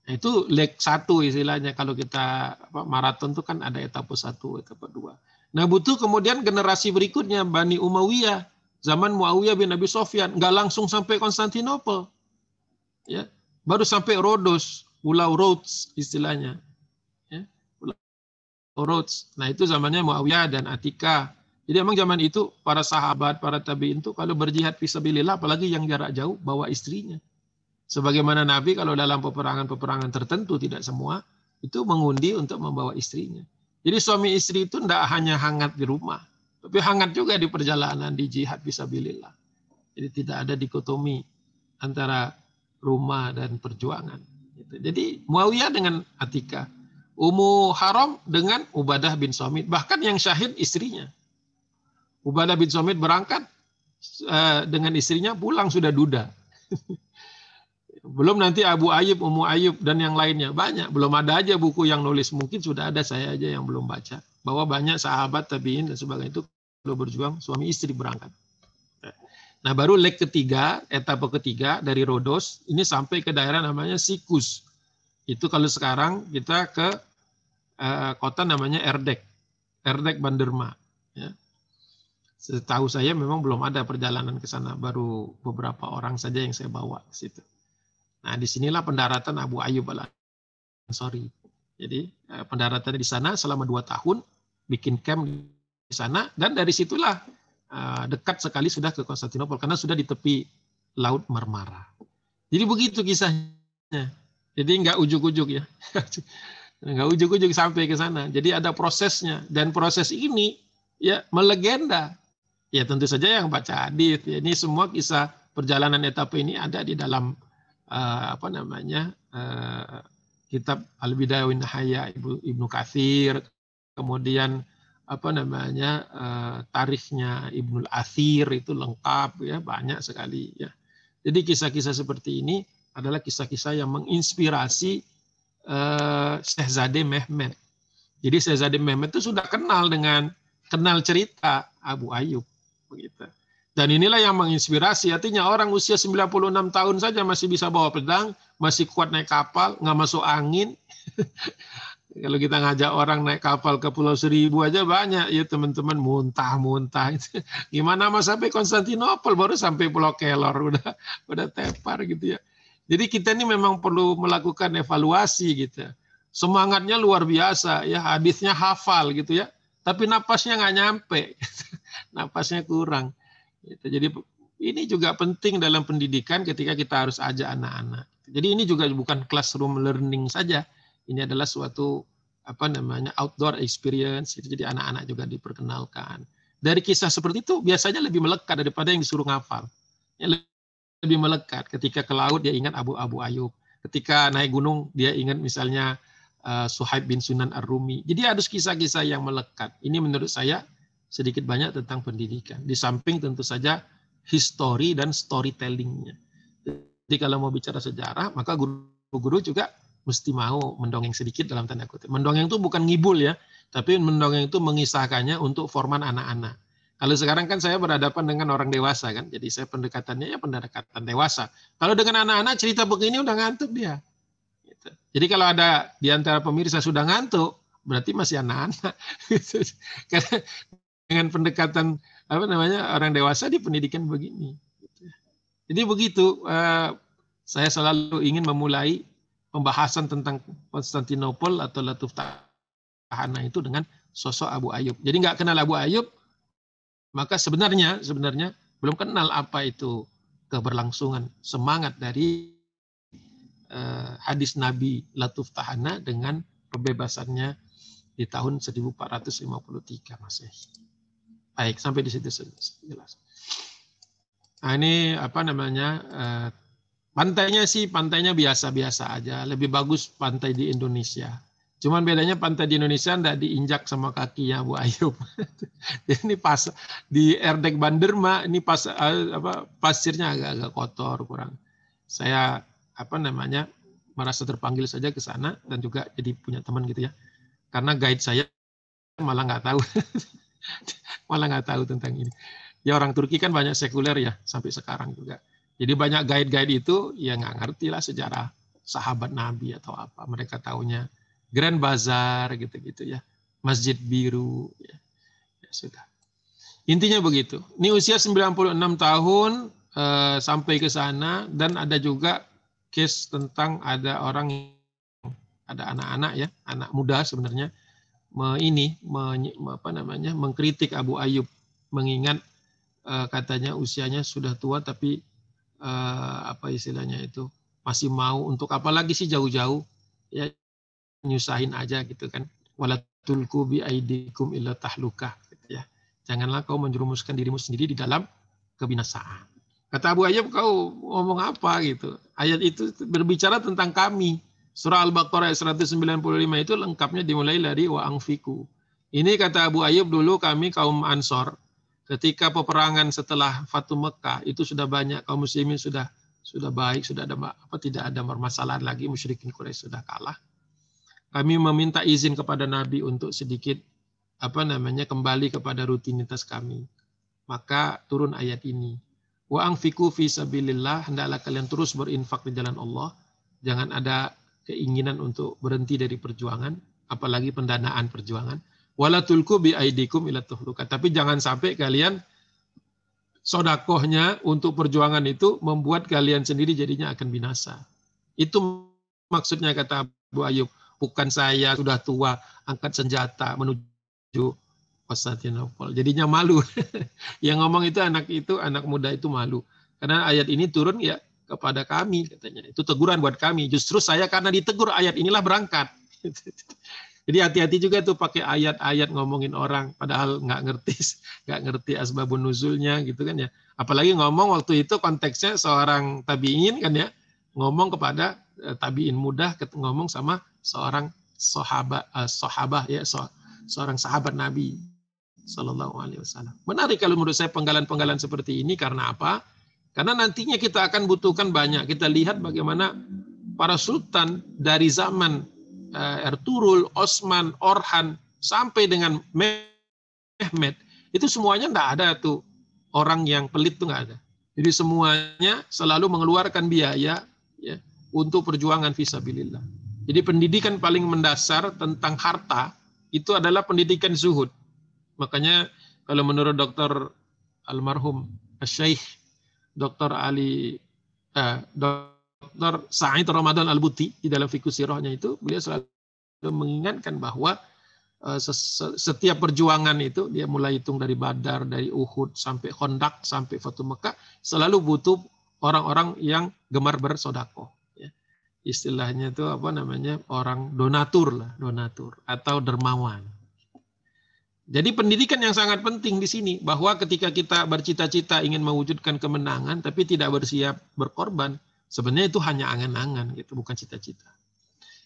Nah, itu leg 1 istilahnya. Kalau kita maraton itu kan ada etapa 1, etapa 2. Nah, butuh kemudian generasi berikutnya Bani Umayyah, zaman Muawiyah bin Abi Sufyan, nggak langsung sampai Konstantinopel. Ya, baru sampai Rhodos, Pulau Rhodes istilahnya. Ya, Pulau Rhodes. Nah, itu zamannya Muawiyah dan Atika. Jadi memang zaman itu para sahabat, para tabi'in itu kalau berjihad fisabilillah, apalagi yang jarak jauh, bawa istrinya. Sebagaimana Nabi kalau dalam peperangan-peperangan tertentu, tidak semua, itu mengundi untuk membawa istrinya. Jadi suami istri itu tidak hanya hangat di rumah, tapi hangat juga di perjalanan, di jihad fisabilillah. Jadi tidak ada dikotomi antara rumah dan perjuangan. Jadi Muawiyah dengan Atika, Ummu Haram dengan Ubadah bin Samit, bahkan yang syahid istrinya. Ubadah bin Somit berangkat dengan istrinya, pulang sudah duda. Belum nanti Abu Ayyub, Ummu Ayyub, dan yang lainnya. Banyak. Belum ada aja buku yang nulis. Mungkin sudah ada, saya aja yang belum baca. Bahwa banyak sahabat, tabi'in, dan sebagainya itu kalau berjuang, suami istri berangkat. Nah, baru leg ketiga, etapa ketiga dari Rodos, ini sampai ke daerah namanya Sikus. Itu kalau sekarang kita ke kota namanya Erdek. Erdek Banderma. Ya. Setahu saya memang belum ada perjalanan ke sana. Baru beberapa orang saja yang saya bawa ke situ. Nah, disinilah pendaratan Abu Ayyub al-Ansari. Jadi pendaratan di sana selama 2 tahun, bikin camp di sana, dan dari situlah dekat sekali sudah ke Konstantinopel karena sudah di tepi Laut Marmara. Jadi begitu kisahnya. Jadi nggak ujuk-ujuk ya, nggak ujuk-ujuk sampai ke sana. Jadi ada prosesnya, dan proses ini ya melegenda. Ya tentu saja yang baca hadits. Ya, ini semua kisah perjalanan etapa ini ada di dalam kitab Al-Bidayah wan Nihayah Ibnu Katsir, kemudian tarikhnya Ibnul Athir itu lengkap ya, banyak sekali ya. Jadi kisah-kisah seperti ini adalah kisah-kisah yang menginspirasi Syekh Mehmet. Jadi Syekh Mehmet itu sudah kenal cerita Abu Ayyub begitu. Dan inilah yang menginspirasi. Artinya orang usia 96 tahun saja masih bisa bawa pedang, masih kuat naik kapal, nggak masuk angin. Kalau kita ngajak orang naik kapal ke Pulau Seribu aja banyak ya teman-teman, muntah-muntah. Gimana mas sampai Konstantinopel, baru sampai Pulau Kelor udah tepar gitu ya. Jadi kita ini memang perlu melakukan evaluasi gitu. Semangatnya luar biasa ya, hadisnya hafal gitu ya. Tapi napasnya nggak nyampe, napasnya kurang. Jadi ini juga penting dalam pendidikan ketika kita harus ajak anak-anak. Jadi ini juga bukan classroom learning saja. Ini adalah suatu outdoor experience. Jadi anak-anak juga diperkenalkan. Dari kisah seperti itu biasanya lebih melekat daripada yang disuruh ngafal. Lebih melekat. Ketika ke laut dia ingat Abu Ayyub. Ketika naik gunung dia ingat misalnya Suhaib bin Sunan Ar-Rumi. Jadi ada kisah-kisah yang melekat. Ini menurut saya sedikit banyak tentang pendidikan. Di samping tentu saja history dan storytellingnya. Jadi kalau mau bicara sejarah, maka guru-guru juga mesti mau mendongeng sedikit dalam tanda kutip. Mendongeng itu bukan ngibul ya, tapi mendongeng itu mengisahkannya untuk format anak-anak. Kalau sekarang kan saya berhadapan dengan orang dewasa kan, jadi saya pendekatannya ya pendekatan dewasa. Kalau dengan anak-anak cerita begini udah ngantuk dia. Gitu. Jadi kalau ada di antara pemirsa sudah ngantuk, berarti masih anak-anak. Karena dengan pendekatan orang dewasa di pendidikan begini. Jadi begitu saya selalu ingin memulai pembahasan tentang Konstantinopel atau Latuf Tahana itu dengan sosok Abu Ayyub. Jadi nggak kenal Abu Ayyub, maka sebenarnya belum kenal apa itu keberlangsungan semangat dari hadis Nabi Latuf Tahana dengan pembebasannya di tahun 1453 Masehi. Baik, sampai di situ jelas. Nah, ini pantainya biasa-biasa aja. Lebih bagus pantai di Indonesia. Cuman bedanya pantai di Indonesia enggak diinjak sama kakinya Abu Ayyub. Ini pas di Erdek Banderma ini pasirnya agak kotor kurang. Saya merasa terpanggil saja ke sana dan juga jadi punya teman gitu ya. Karena guide saya malah nggak tahu. Malah nggak tahu tentang ini. Ya orang Turki kan banyak sekuler ya sampai sekarang juga. Jadi banyak guide-guide itu ya nggak ngerti lah sejarah sahabat Nabi atau apa. Mereka taunya Grand Bazar gitu-gitu ya. Masjid Biru ya. Ya sudah. Intinya begitu. Ini usia 96 tahun sampai ke sana, dan ada juga case tentang ada orang ada anak-anak ya, anak muda sebenarnya mengkritik Abu Ayyub, mengingat katanya usianya sudah tua tapi masih mau untuk apalagi sih jauh-jauh ya, nyusahin aja gitu kan. Wala tulqu bi aidikum illa tahlukah gitu ya. Janganlah kau menjerumuskan dirimu sendiri di dalam kebinasaan. Kata Abu Ayyub, kau ngomong apa gitu. Ayat itu berbicara tentang kami. Surah Al-Baqarah 195 itu lengkapnya dimulai dari wa angfiku. Ini kata Abu Ayyub, dulu kami kaum Ansor Ketika peperangan setelah Fatu Mekah itu sudah banyak kaum muslimin sudah baik, sudah ada tidak ada permasalahan lagi, musyrikin Quraisy sudah kalah. Kami meminta izin kepada Nabi untuk sedikit kembali kepada rutinitas kami. Maka turun ayat ini. Wa anfiqu fi sabilillah, hendaklah kalian terus berinfak di jalan Allah. Jangan ada keinginan untuk berhenti dari perjuangan, apalagi pendanaan perjuangan. Wala tulku bi aidikum ila tuhluka. Tapi jangan sampai kalian sodakohnya untuk perjuangan itu membuat kalian sendiri jadinya akan binasa. Itu maksudnya kata Abu Ayyub. Bukan saya sudah tua angkat senjata menuju Konstantinopel. Jadinya malu. Yang ngomong itu anak muda itu malu. Karena ayat ini turun ya kepada kami katanya. Itu teguran buat kami. Justru saya karena ditegur ayat inilah berangkat. Jadi hati-hati juga tuh pakai ayat-ayat ngomongin orang padahal nggak ngerti asbabun nuzulnya gitu kan ya. Apalagi ngomong waktu itu konteksnya seorang tabi'in kan ya, ngomong kepada tabi'in muda, ngomong sama seorang sahabat ya, seorang sahabat Nabi Sallallahu Alaihi Wasallam. Menarik kalau menurut saya penggalan-penggalan seperti ini. Karena apa? Karena nantinya kita akan butuhkan banyak. Kita lihat bagaimana para sultan dari zaman Ertugrul, Osman, Orhan sampai dengan Mehmed itu semuanya enggak ada tuh orang yang pelit tuh enggak ada. Jadi semuanya selalu mengeluarkan biaya ya untuk perjuangan fisabilillah. Jadi pendidikan paling mendasar tentang harta itu adalah pendidikan zuhud. Makanya kalau menurut Dr. almarhum Syekh Dr. Dr. Sa'id Ramadan Al-Buti di dalam Fiqh Sirahnya itu beliau selalu mengingatkan bahwa setiap perjuangan itu dia mulai hitung dari Badar, dari Uhud sampai Khandaq sampai Fatu Mekah selalu butuh orang-orang yang gemar bersedekah. Ya. Istilahnya itu orang donatur atau dermawan. Jadi pendidikan yang sangat penting di sini bahwa ketika kita bercita-cita ingin mewujudkan kemenangan tapi tidak bersiap berkorban, sebenarnya itu hanya angan-angan gitu, bukan cita-cita.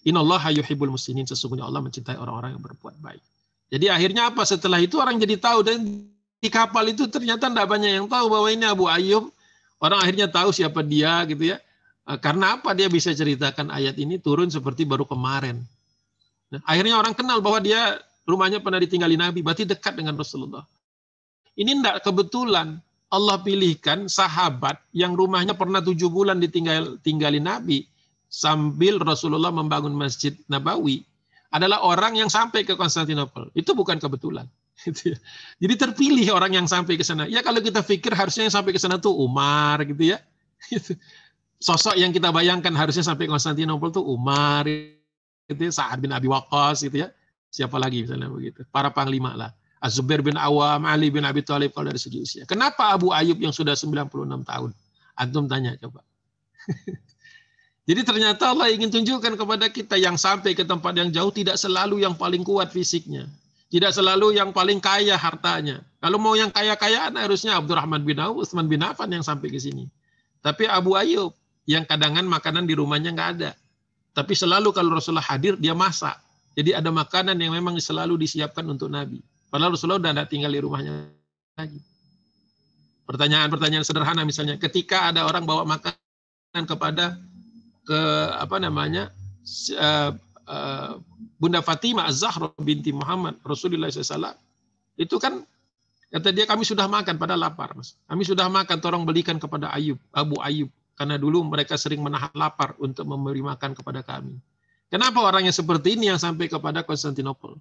Innallaha yuhibbul muhsinin, sesungguhnya Allah mencintai orang-orang yang berbuat baik. Jadi akhirnya apa? Setelah itu orang jadi tahu, dan di kapal itu ternyata tidak banyak yang tahu bahwa ini Abu Ayyub. Orang akhirnya tahu siapa dia gitu ya. Karena apa? Dia bisa ceritakan ayat ini turun seperti baru kemarin. Nah, akhirnya orang kenal bahwa dia rumahnya pernah ditinggali Nabi, berarti dekat dengan Rasulullah. Ini tidak kebetulan. Allah pilihkan sahabat yang rumahnya pernah 7 bulan ditinggali Nabi sambil Rasulullah membangun Masjid Nabawi adalah orang yang sampai ke Konstantinopel. Itu bukan kebetulan. Jadi terpilih orang yang sampai ke sana. Ya kalau kita pikir harusnya yang sampai ke sana tuh Umar gitu ya. Sosok yang kita bayangkan harusnya sampai Konstantinopel tuh Umar gitu ya, Sa'ad bin Abi Waqqas gitu ya. Siapa lagi misalnya begitu. Para panglima lah. Az-Zubair bin Awam, Ali bin Abi Thalib kalau dari segi usia. Kenapa Abu Ayyub yang sudah 96 tahun? Antum tanya coba. Jadi ternyata Allah ingin tunjukkan kepada kita yang sampai ke tempat yang jauh tidak selalu yang paling kuat fisiknya. Tidak selalu yang paling kaya hartanya. Kalau mau yang kaya-kayaan harusnya Abdurrahman bin Auf, Utsman bin Affan yang sampai ke sini. Tapi Abu Ayyub yang kadangan makanan di rumahnya nggak ada. Tapi selalu kalau Rasulullah hadir dia masak. Jadi ada makanan yang memang selalu disiapkan untuk Nabi. Padahal Rasulullah sudah tidak tinggal di rumahnya lagi. Pertanyaan-pertanyaan sederhana misalnya, ketika ada orang bawa makanan kepada Bunda Fatimah Az-Zahra binti Muhammad Rasulullah SAW, itu kan kata dia kami sudah makan pada lapar, Mas. Kami sudah makan, tolong belikan kepada Abu Ayyub, karena dulu mereka sering menahan lapar untuk memberi makan kepada kami. Kenapa orang yang seperti ini yang sampai kepada Konstantinopel?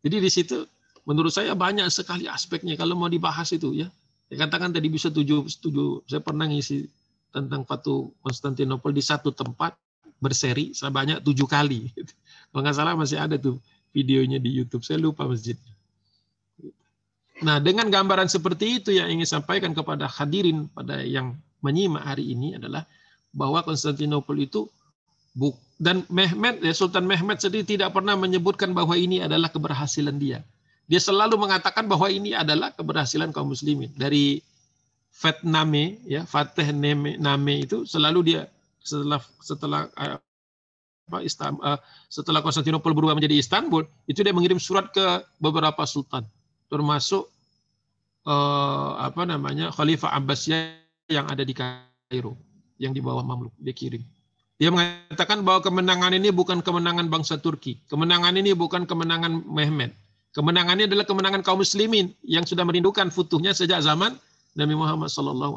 Jadi di situ menurut saya banyak sekali aspeknya kalau mau dibahas itu ya. Saya katakan tadi bisa 7, saya pernah ngisi tentang Fatu Konstantinopel di satu tempat berseri sebanyak 7 kali. Kalau nggak salah masih ada tuh videonya di YouTube. Saya lupa masjidnya. Nah, dengan gambaran seperti itu yang ingin sampaikan kepada hadirin pada yang menyimak hari ini adalah bahwa Konstantinopel itu dan Mehmed, Sultan Mehmed sendiri tidak pernah menyebutkan bahwa ini adalah keberhasilan dia. Dia selalu mengatakan bahwa ini adalah keberhasilan kaum muslimin. Dari Fatname, ya, Fateh Name itu selalu dia setelah Konstantinopel berubah menjadi Istanbul, itu dia mengirim surat ke beberapa sultan, termasuk Khalifah Abbasiyah yang ada di Kairo, yang di bawah Mamluk, dia kirim. Dia mengatakan bahwa kemenangan ini bukan kemenangan bangsa Turki, kemenangan ini bukan kemenangan Mehmet, kemenangan ini adalah kemenangan kaum muslimin yang sudah merindukan futuhnya sejak zaman Nabi Muhammad SAW.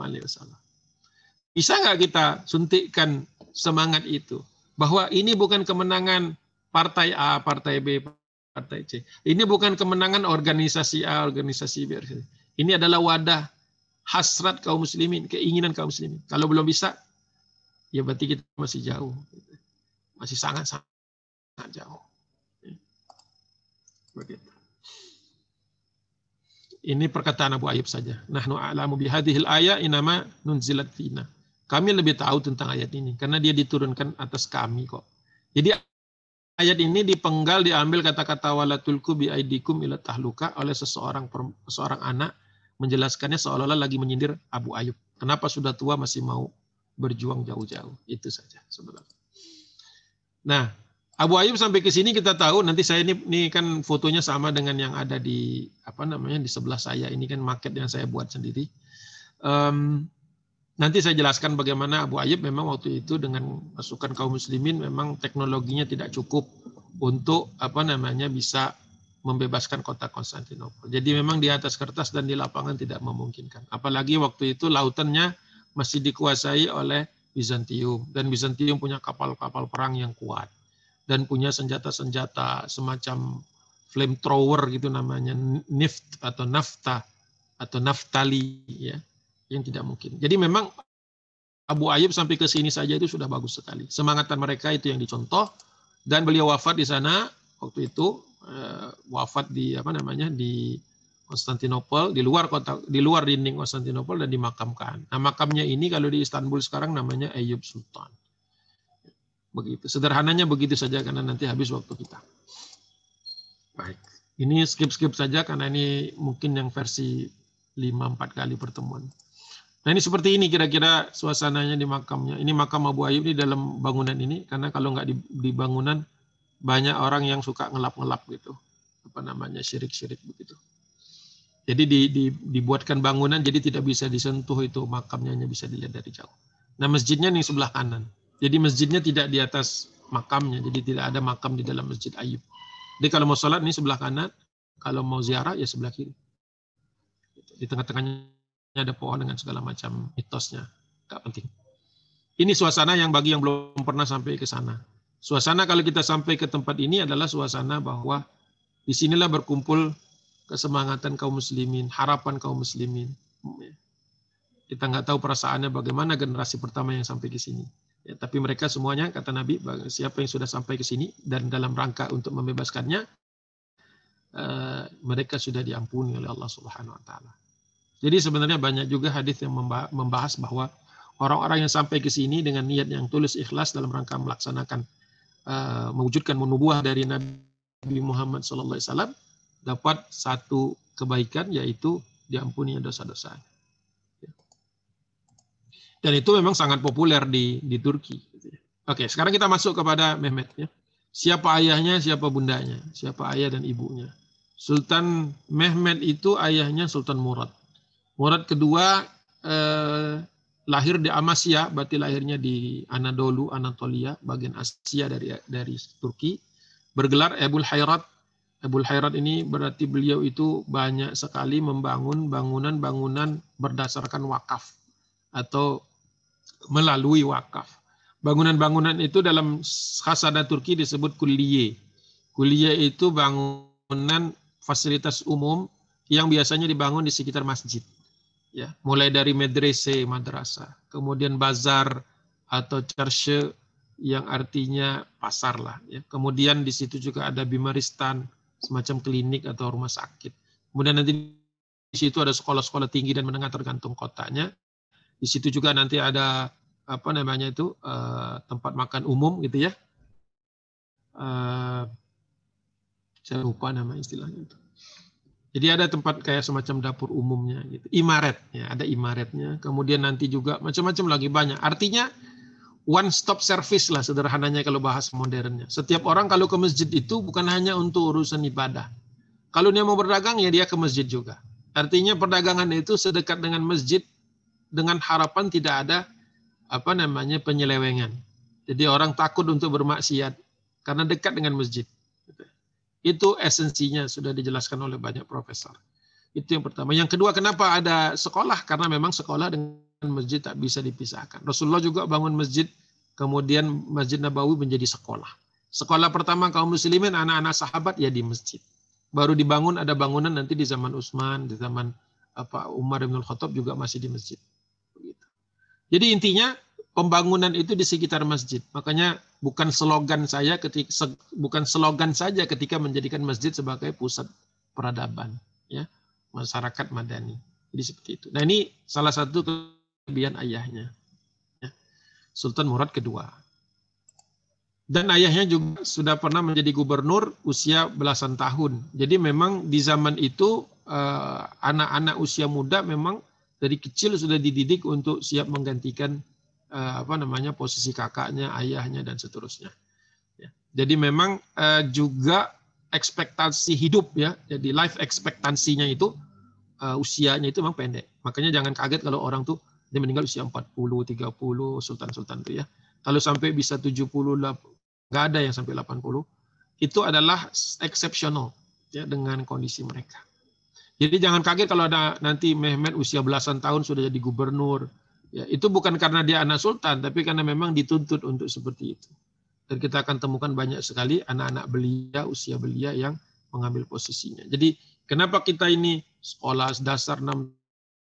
Bisa nggak kita suntikkan semangat itu? Bahwa ini bukan kemenangan partai A, partai B, partai C. Ini bukan kemenangan organisasi A, organisasi B. Ini adalah wadah hasrat kaum muslimin, keinginan kaum muslimin. Kalau belum bisa, ya berarti kita masih jauh. Masih sangat jauh. Begitu. Ini perkataan Abu Ayyub saja. Nahnu a'lamu bihadhil ayat inama nunzilat fina. Kami lebih tahu tentang ayat ini karena dia diturunkan atas kami kok. Jadi ayat ini dipenggal, diambil kata-kata wala tulku bi aidikum ila tahluka oleh seorang anak, menjelaskannya seolah-olah lagi menyindir Abu Ayyub. Kenapa sudah tua masih mau berjuang jauh-jauh? Itu saja sebenarnya. Nah, Abu Ayyub sampai ke sini kita tahu, nanti saya ini kan fotonya sama dengan yang ada di di sebelah saya. Ini kan market yang saya buat sendiri. Nanti saya jelaskan bagaimana Abu Ayyub memang waktu itu dengan pasukan kaum muslimin memang teknologinya tidak cukup untuk bisa membebaskan kota Konstantinopel. Jadi memang di atas kertas dan di lapangan tidak memungkinkan. Apalagi waktu itu lautannya masih dikuasai oleh Bizantium, dan Bizantium punya kapal-kapal perang yang kuat dan punya senjata-senjata semacam flamethrower gitu namanya, nift atau nafta atau naftali ya, yang tidak mungkin. Jadi memang Abu Ayyub sampai ke sini saja itu sudah bagus sekali. Semangatan mereka itu yang dicontoh, dan beliau wafat di sana waktu itu, wafat di di Konstantinopel, di luar dinding Konstantinopel, dan dimakamkan. Nah, makamnya ini kalau di Istanbul sekarang namanya Ayyub Sultan. Begitu. Sederhananya begitu saja karena nanti habis waktu kita. Baik. Ini skip saja karena ini mungkin yang versi 5-4 kali pertemuan. Nah, ini seperti ini kira-kira suasananya di makamnya. Ini makam Abu Ayyub di dalam bangunan ini, karena kalau nggak di bangunan banyak orang yang suka ngelap-ngelap gitu. Syirik-syirik begitu. Jadi dibuatkan bangunan jadi tidak bisa disentuh, itu makamnya hanya bisa dilihat dari jauh. Nah, masjidnya nih sebelah kanan. Jadi masjidnya tidak di atas makamnya, jadi tidak ada makam di dalam Masjid Ayyub. Jadi kalau mau sholat ini sebelah kanan, kalau mau ziarah ya sebelah kiri. Di tengah-tengahnya ada pohon dengan segala macam mitosnya, nggak penting. Ini suasana yang bagi yang belum pernah sampai ke sana. Suasana kalau kita sampai ke tempat ini adalah suasana bahwa disinilah berkumpul kesemangatan kaum muslimin, harapan kaum muslimin. Kita nggak tahu perasaannya bagaimana generasi pertama yang sampai ke sini. Ya, tapi mereka semuanya, kata Nabi, siapa yang sudah sampai ke sini dan dalam rangka untuk membebaskannya, mereka sudah diampuni oleh Allah Subhanahu Wa Taala. Jadi sebenarnya banyak juga hadis yang membahas bahwa orang-orang yang sampai ke sini dengan niat yang tulus ikhlas dalam rangka melaksanakan mewujudkan nubuwah dari Nabi Muhammad SAW dapat satu kebaikan, yaitu diampuni dosa-dosa. Dan itu memang sangat populer di Turki. Oke, sekarang kita masuk kepada Mehmet. Ya. Siapa ayahnya, siapa bundanya, siapa ayah dan ibunya. Sultan Mehmet itu ayahnya Sultan Murad. Murad kedua lahir di Amasya, berarti lahirnya di Anatolia, bagian Asia dari Turki. Bergelar Ebul Hayrat. Ebul Hayrat ini berarti beliau itu banyak sekali membangun bangunan-bangunan berdasarkan wakaf atau melalui wakaf. Bangunan-bangunan itu dalam khasanah Turki disebut kulliye. Kulliye itu bangunan fasilitas umum yang biasanya dibangun di sekitar masjid. Ya, mulai dari madrasah, kemudian bazar atau church yang artinya pasar lah. Ya. Kemudian di situ juga ada bimaristan, semacam klinik atau rumah sakit. Kemudian nanti di situ ada sekolah-sekolah tinggi dan menengah tergantung kotanya. Di situ juga nanti ada tempat makan umum gitu ya. Saya lupa nama istilahnya itu. Jadi ada tempat kayak semacam dapur umumnya gitu. Imaret ya, ada imaretnya. Kemudian nanti juga macam-macam lagi banyak. Artinya one stop service lah sederhananya kalau bahas modernnya. Setiap orang kalau ke masjid itu bukan hanya untuk urusan ibadah. Kalau dia mau berdagang ya dia ke masjid juga. Artinya perdagangan itu sedekat dengan masjid dengan harapan tidak ada penyelewengan. Jadi orang takut untuk bermaksiat karena dekat dengan masjid. Itu esensinya sudah dijelaskan oleh banyak profesor. Itu yang pertama. Yang kedua, kenapa ada sekolah? Karena memang sekolah dengan masjid tak bisa dipisahkan. Rasulullah juga bangun masjid, kemudian Masjid Nabawi menjadi sekolah. Sekolah pertama kaum muslimin, anak-anak sahabat ya di masjid. Baru dibangun, ada bangunan nanti di zaman Utsman, di zaman Umar bin Khattab juga masih di masjid. Jadi intinya pembangunan itu di sekitar masjid. Makanya bukan slogan saja ketika menjadikan masjid sebagai pusat peradaban, ya, masyarakat madani. Jadi seperti itu. Nah, ini salah satu kelebihan ayahnya, ya, Sultan Murad kedua. Dan ayahnya juga sudah pernah menjadi gubernur usia belasan tahun. Jadi memang di zaman itu anak-anak usia muda memang dari kecil sudah dididik untuk siap menggantikan posisi kakaknya, ayahnya, dan seterusnya. Ya. Jadi memang juga ekspektasi hidup, ya, jadi life ekspektansinya itu usianya itu memang pendek. Makanya jangan kaget kalau orang tuh dia meninggal usia 40, 30, sultan-sultan tuh, ya. Kalau sampai bisa 70, nggak ada yang sampai 80. Itu adalah eksepsional, ya, dengan kondisi mereka. Jadi jangan kaget kalau ada nanti Mehmet usia belasan tahun sudah jadi gubernur. Ya, itu bukan karena dia anak sultan, tapi karena memang dituntut untuk seperti itu. Dan kita akan temukan banyak sekali anak-anak belia, usia belia yang mengambil posisinya. Jadi kenapa kita ini sekolah dasar 6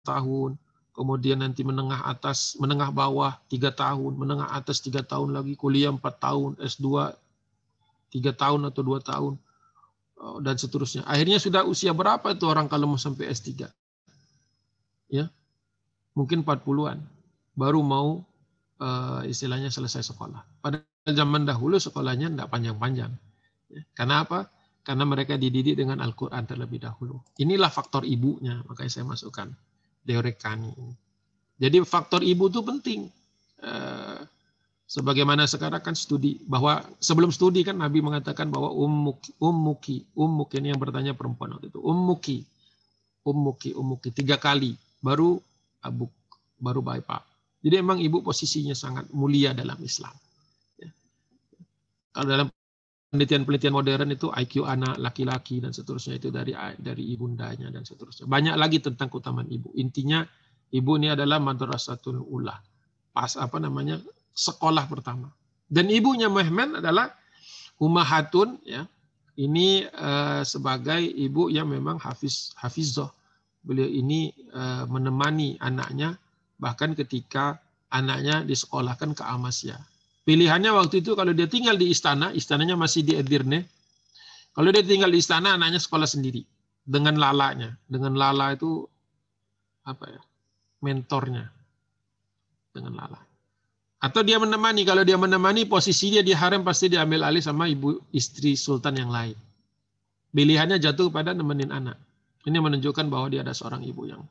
tahun, kemudian nanti menengah atas, menengah bawah 3 tahun, menengah atas 3 tahun lagi, kuliah 4 tahun, S2 3 tahun atau 2 tahun, dan seterusnya. Akhirnya sudah usia berapa itu orang kalau mau sampai S3? Ya, mungkin 40-an. Baru mau istilahnya selesai sekolah. Pada zaman dahulu sekolahnya tidak panjang-panjang. Ya, karena apa? Karena mereka dididik dengan Al-Quran terlebih dahulu. Inilah faktor ibunya, makanya saya masukkan Deorekani. Jadi faktor ibu itu penting. Sebagaimana sekarang kan studi, bahwa sebelum studi kan Nabi mengatakan bahwa ummuki ini yang bertanya perempuan waktu itu, ummuki 3 kali, baru abuk, baru bapak. Jadi emang ibu posisinya sangat mulia dalam Islam. Ya. Kalau dalam penelitian modern itu IQ anak laki-laki dan seterusnya itu dari ibundanya dan seterusnya. Banyak lagi tentang keutamaan ibu. Intinya ibu ini adalah madrasatul ula. Sekolah pertama. Dan ibunya Mehmet adalah Ummahatun, ya. Ini sebagai ibu yang memang hafizah. Beliau ini menemani anaknya bahkan ketika anaknya disekolahkan ke Amasya. Pilihannya waktu itu kalau dia tinggal di istana, istananya masih di Edirne. Kalau dia tinggal di istana, anaknya sekolah sendiri dengan lalanya. Dengan lala itu mentornya dengan lala. Atau dia menemani, kalau dia menemani posisi dia di harem pasti diambil alih sama ibu istri sultan yang lain. Pilihannya jatuh pada nemenin anak. Ini menunjukkan bahwa dia ada seorang ibu yang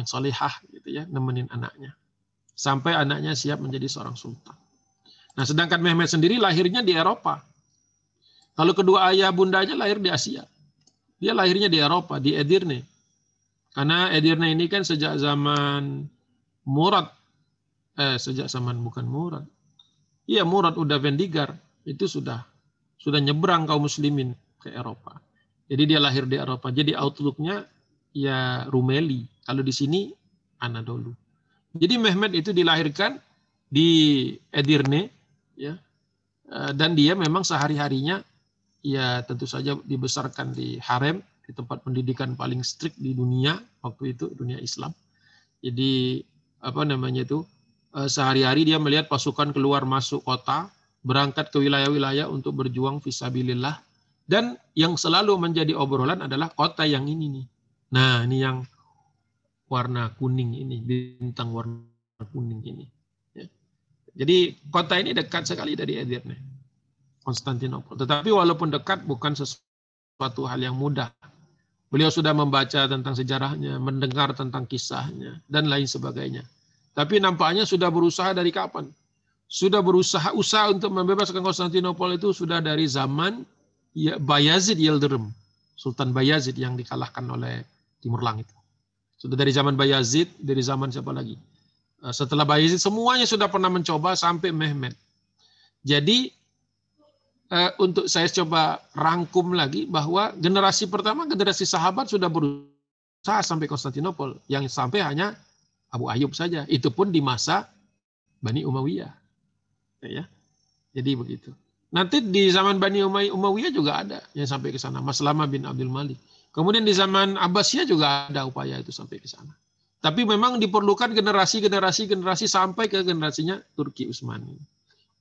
solehah gitu, ya, nemenin anaknya. Sampai anaknya siap menjadi seorang sultan. Nah, sedangkan Mehmet sendiri lahirnya di Eropa. Kalau kedua ayah bundanya lahir di Asia. Dia lahirnya di Eropa, di Edirne. Karena Edirne ini kan sejak zaman Murad, Murad udah Vendigar itu sudah nyebrang kaum muslimin ke Eropa. Jadi dia lahir di Eropa. Jadi outlooknya ya Rumeli. Kalau di sini Anadolu. Jadi Mehmet itu dilahirkan di Edirne, ya, dan dia memang sehari-harinya ya tentu saja dibesarkan di harem, di tempat pendidikan paling strict di dunia waktu itu, dunia Islam. Jadi sehari-hari dia melihat pasukan keluar masuk kota, berangkat ke wilayah-wilayah untuk berjuang fisabilillah, dan yang selalu menjadi obrolan adalah kota yang ini nih. Nah, ini yang warna kuning ini, bintang warna kuning ini. Ya. Jadi kota ini dekat sekali dari Edirne, Konstantinopel. Tetapi walaupun dekat bukan sesuatu hal yang mudah. Beliau sudah membaca tentang sejarahnya, mendengar tentang kisahnya, dan lain sebagainya. Tapi nampaknya sudah berusaha dari kapan? Sudah usaha untuk membebaskan Konstantinopel itu sudah dari zaman Bayazid Yıldırım, Sultan Bayazid yang dikalahkan oleh Timur Langit. Sudah dari zaman Bayazid, dari zaman siapa lagi? Setelah Bayazid semuanya sudah pernah mencoba sampai Mehmed. Jadi untuk saya coba rangkum lagi bahwa generasi pertama, generasi sahabat sudah berusaha sampai Konstantinopel, yang sampai hanya Abu Ayyub saja. Itu pun di masa Bani Umayyah. Ya. Jadi begitu. Nanti di zaman Bani Umayyah juga ada yang sampai ke sana. Maslamah bin Abdul Malik. Kemudian di zaman Abbasiyah juga ada upaya itu sampai ke sana. Tapi memang diperlukan generasi sampai ke generasinya Turki Utsmani.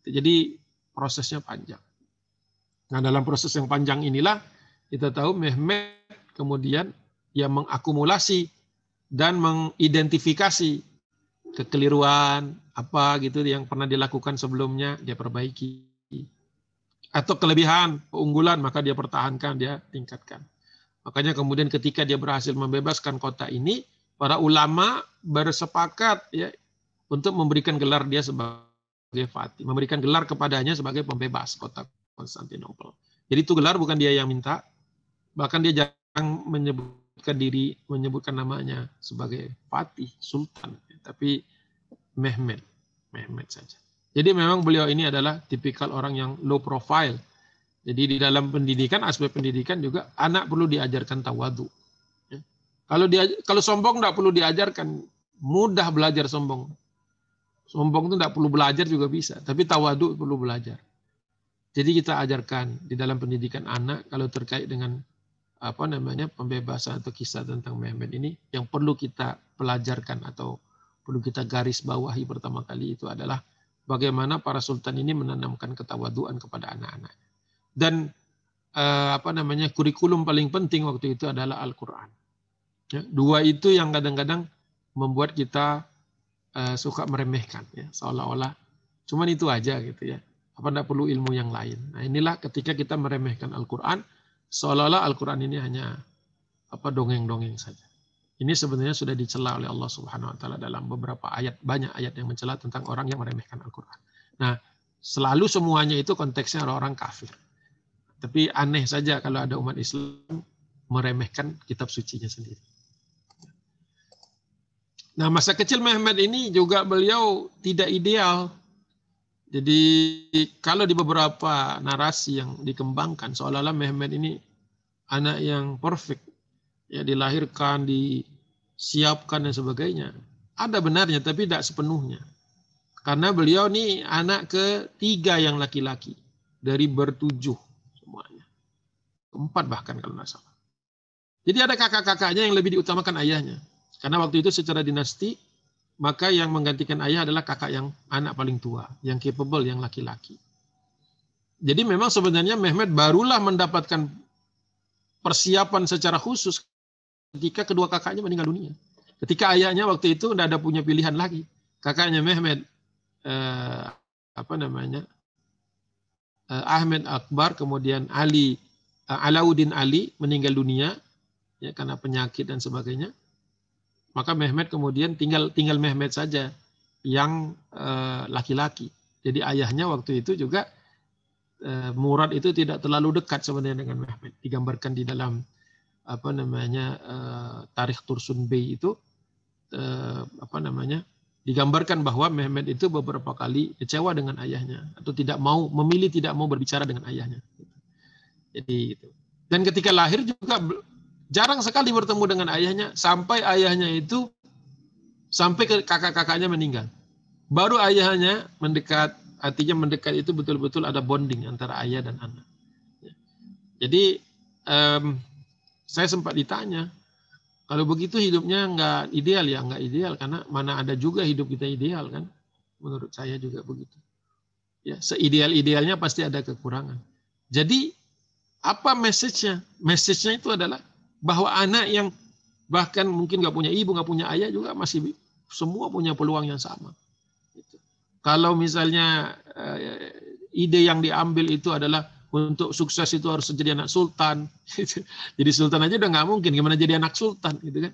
Jadi prosesnya panjang. Nah, dalam proses yang panjang inilah kita tahu Mehmed kemudian yang mengakumulasi dan mengidentifikasi kekeliruan apa gitu yang pernah dilakukan sebelumnya, dia perbaiki. Atau kelebihan, keunggulan, maka dia pertahankan, dia tingkatkan. Makanya kemudian ketika dia berhasil membebaskan kota ini, para ulama bersepakat ya untuk memberikan gelar dia sebagai fatih, memberikan gelar kepadanya sebagai pembebas kota Konstantinopel. Jadi itu gelar bukan dia yang minta, bahkan dia jarang menyebutkan namanya sebagai fatih, sultan, tapi Mehmed saja. Jadi memang beliau ini adalah tipikal orang yang low profile. Jadi di dalam pendidikan, aspek pendidikan juga anak perlu diajarkan tawadu. Ya. Kalau sombong tidak perlu diajarkan, mudah belajar sombong. Sombong itu tidak perlu belajar juga bisa, tapi tawadu perlu belajar. Jadi kita ajarkan di dalam pendidikan anak kalau terkait dengan pembebasan atau kisah tentang Mehmed ini, yang perlu kita pelajarkan atau perlu kita garis bawahi pertama kali itu adalah bagaimana para sultan ini menanamkan ketawaduan kepada anak-anak. Dan kurikulum paling penting waktu itu adalah Al-Quran. Ya, dua itu yang kadang-kadang membuat kita suka meremehkan, ya, seolah-olah cuman itu aja gitu ya. Apa tidak perlu ilmu yang lain. Nah, inilah ketika kita meremehkan Al-Quran, seolah-olah Al-Quran ini hanya dongeng-dongeng saja. Ini sebenarnya sudah dicela oleh Allah Subhanahu wa taala dalam beberapa ayat, banyak ayat yang mencela tentang orang yang meremehkan Al-Quran. Nah, selalu semuanya itu konteksnya orang kafir. Tapi aneh saja kalau ada umat Islam meremehkan kitab sucinya sendiri. Nah, masa kecil Mehmed ini juga beliau tidak ideal. Jadi kalau di beberapa narasi yang dikembangkan, seolah-olah Mehmed ini anak yang perfect. Ya, dilahirkan, disiapkan dan sebagainya. Ada benarnya, tapi tidak sepenuhnya. Karena beliau ini anak ketiga yang laki-laki. Dari bertujuh semuanya. Keempat bahkan kalau tidak salah. Jadi ada kakak-kakaknya yang lebih diutamakan ayahnya. Karena waktu itu secara dinasti, maka yang menggantikan ayah adalah kakak yang anak paling tua, yang capable, yang laki-laki. Jadi memang sebenarnya Mehmed barulah mendapatkan persiapan secara khusus ketika kedua kakaknya meninggal dunia. Ketika ayahnya waktu itu tidak ada punya pilihan lagi. Kakaknya Mehmed, Ahmed Akbar, kemudian Alauddin Ali meninggal dunia ya karena penyakit dan sebagainya. Maka Mehmed kemudian tinggal Mehmed saja yang laki-laki. Jadi ayahnya waktu itu juga Murad itu tidak terlalu dekat sebenarnya dengan Mehmed. Digambarkan di dalam Tarikh Tursun Bey itu digambarkan bahwa Mehmed itu beberapa kali kecewa dengan ayahnya atau tidak mau berbicara dengan ayahnya. Jadi itu. Dan ketika lahir juga jarang sekali bertemu dengan ayahnya sampai ayahnya itu sampai ke kakak-kakaknya meninggal. Baru ayahnya mendekat, artinya mendekat itu betul-betul ada bonding antara ayah dan anak. Jadi saya sempat ditanya, kalau begitu hidupnya nggak ideal ya, nggak ideal karena mana ada juga hidup kita ideal kan? Menurut saya juga begitu. Ya, seideal-idealnya pasti ada kekurangan. Jadi apa message-nya? Message-nya itu adalah bahwa anak yang bahkan mungkin nggak punya ibu, nggak punya ayah juga masih semua punya peluang yang sama. Kalau misalnya ide yang diambil itu adalah untuk sukses itu harus jadi anak sultan. Jadi sultan aja udah nggak mungkin, gimana jadi anak sultan gitu kan.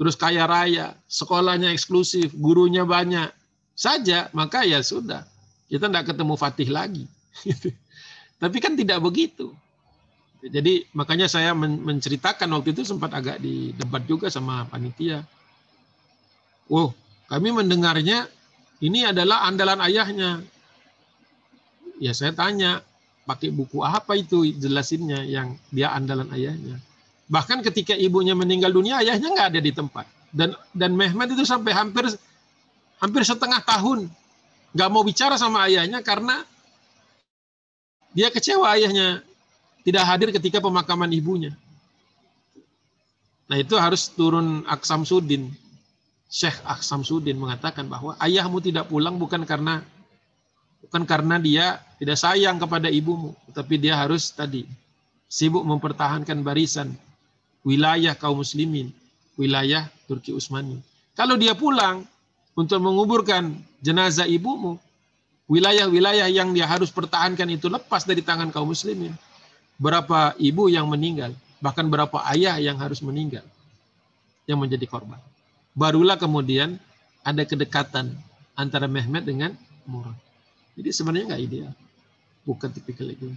Terus kaya raya, sekolahnya eksklusif, gurunya banyak saja, maka ya sudah. Kita nggak ketemu Fatih lagi. Tapi kan tidak begitu. Jadi makanya saya menceritakan waktu itu sempat agak didebat juga sama panitia. Oh, kami mendengarnya ini adalah andalan ayahnya. Ya saya tanya, pakai buku apa itu jelasinnya yang dia andalan ayahnya. Bahkan ketika ibunya meninggal dunia, ayahnya nggak ada di tempat. Dan Mehmet itu sampai hampir setengah tahun nggak mau bicara sama ayahnya karena dia kecewa ayahnya tidak hadir ketika pemakaman ibunya. Nah itu harus turun Aksamsuddin. Syekh Aksamsuddin mengatakan bahwa ayahmu tidak pulang bukan karena dia tidak sayang kepada ibumu, tapi dia harus tadi sibuk mempertahankan barisan wilayah kaum muslimin, wilayah Turki Utsmani. Kalau dia pulang untuk menguburkan jenazah ibumu, wilayah-wilayah yang dia harus pertahankan itu lepas dari tangan kaum muslimin. Berapa ibu yang meninggal, bahkan berapa ayah yang harus meninggal, yang menjadi korban. Barulah kemudian ada kedekatan antara Mehmet dengan Murad. Jadi sebenarnya nggak ideal, bukan tipikal itu.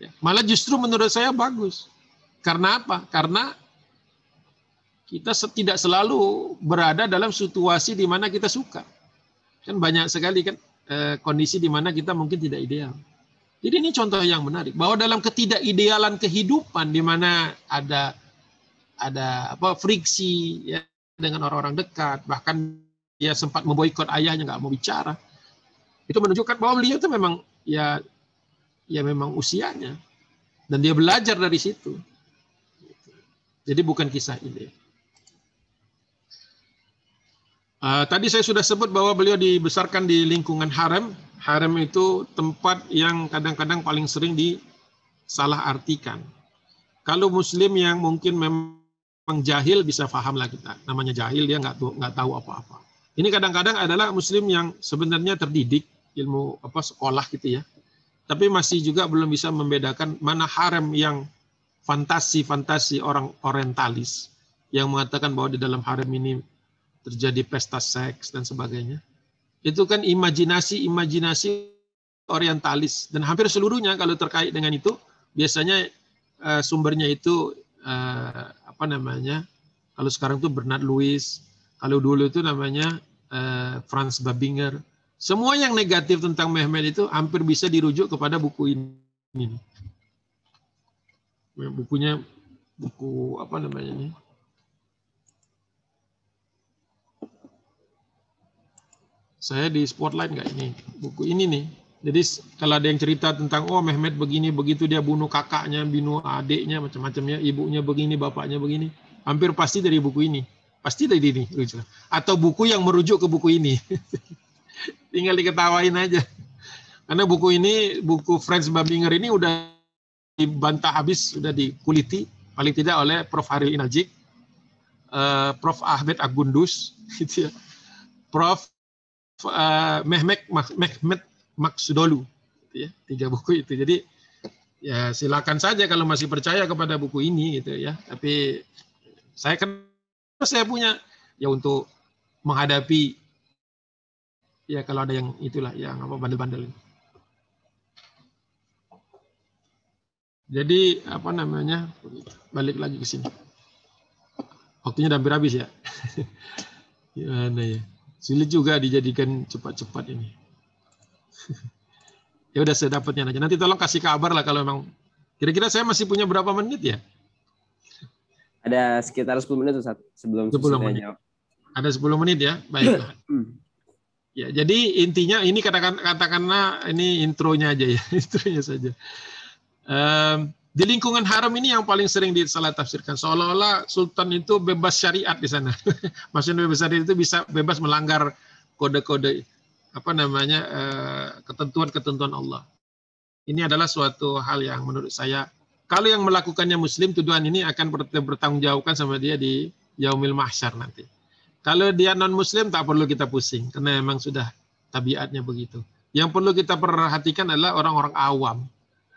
Ya. Malah justru menurut saya bagus. Karena apa? Karena kita tidak selalu berada dalam situasi di mana kita suka. Kan banyak sekali kan kondisi di mana kita mungkin tidak ideal. Jadi ini contoh yang menarik bahwa dalam ketidakidealan kehidupan di mana ada friksi ya dengan orang-orang dekat, bahkan dia sempat memboikot ayahnya, nggak mau bicara. Itu menunjukkan bahwa beliau itu memang ya memang usianya dan dia belajar dari situ. Jadi bukan kisah ideal. Tadi saya sudah sebut bahwa beliau dibesarkan di lingkungan harem. Harem itu tempat yang kadang-kadang paling sering disalahartikan. Kalau muslim yang mungkin memang jahil bisa pahamlah kita. Namanya jahil, dia nggak tahu apa-apa. Ini kadang-kadang adalah muslim yang sebenarnya terdidik ilmu sekolah gitu ya. Tapi masih juga belum bisa membedakan mana harem yang fantasi orang orientalis yang mengatakan bahwa di dalam harem ini terjadi pesta seks dan sebagainya. Itu kan imajinasi orientalis dan hampir seluruhnya kalau terkait dengan itu biasanya sumbernya itu kalau sekarang itu Bernard Lewis, kalau dulu itu namanya Franz Babinger. Semua yang negatif tentang Mehmet itu hampir bisa dirujuk kepada buku ini. Bukunya ini? Saya di Spotlight nggak ini? Buku ini nih. Jadi kalau ada yang cerita tentang Mehmet begini begitu dia bunuh kakaknya, bunuh adiknya, macam-macamnya, ibunya begini, bapaknya begini, hampir pasti dari buku ini. Pasti dari ini. Atau buku yang merujuk ke buku ini. Tinggal diketawain aja. Karena buku Franz Babinger ini udah dibantah habis, sudah dikuliti, paling tidak oleh Prof. Haril Inalcik, Prof. Ahmed Agundus, gitu ya. Prof. Mehmet Maksudolu, gitu ya, 3 buku itu. Jadi ya silakan saja kalau masih percaya kepada buku ini, gitu ya. Tapi saya punya ya untuk menghadapi ya kalau ada yang itulah yang bandel-bandel. Jadi balik lagi ke sini. Waktunya udah hampir habis ya. Gimana ya? Sulit juga dijadikan cepat-cepat ini. Ya udah sedapatnya aja. Nanti tolong kasih kabar lah kalau memang. Kira-kira saya masih punya berapa menit ya? Ada sekitar 10 menit Ustaz, sebelum 10 menit. Jawab. Ada 10 menit ya? Baiklah. Ya, jadi intinya ini katakanlah ini intronya aja ya. Intronya saja. Di lingkungan haram ini yang paling sering disalah tafsirkan seolah-olah sultan itu bebas syariat di sana. Maksudnya bebas syariat itu bisa bebas melanggar kode-kode ketentuan-ketentuan Allah. Ini adalah suatu hal yang menurut saya kalau yang melakukannya muslim, tuduhan ini akan bertanggungjawabkan sama dia di yaumil mahsyar nanti. Kalau dia non muslim tak perlu kita pusing karena memang sudah tabiatnya begitu. Yang perlu kita perhatikan adalah orang-orang awam.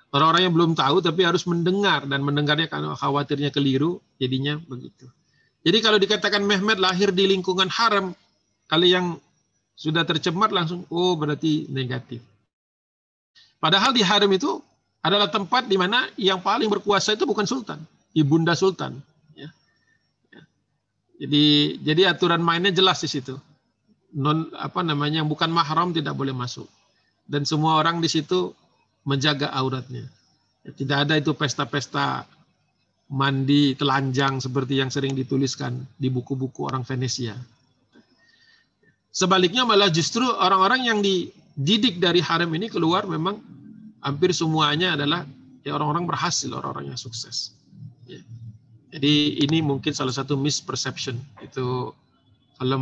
Orang-orang yang belum tahu tapi harus mendengar dan mendengarnya karena khawatirnya keliru, jadinya begitu. Jadi kalau dikatakan Mehmet lahir di lingkungan haram, kalau yang sudah tercemar langsung berarti negatif. Padahal di haram itu adalah tempat di mana yang paling berkuasa itu bukan sultan, ibunda sultan. Ya. Jadi aturan mainnya jelas di situ. Yang bukan mahram tidak boleh masuk. Dan semua orang di situ menjaga auratnya. Tidak ada itu pesta-pesta mandi telanjang seperti yang sering dituliskan di buku-buku orang Venesia. Sebaliknya malah justru orang-orang yang dididik dari harem ini keluar memang hampir semuanya adalah ya orang-orang berhasil, orang-orang yang sukses. Ya. Jadi ini mungkin salah satu misperception. Itu kalau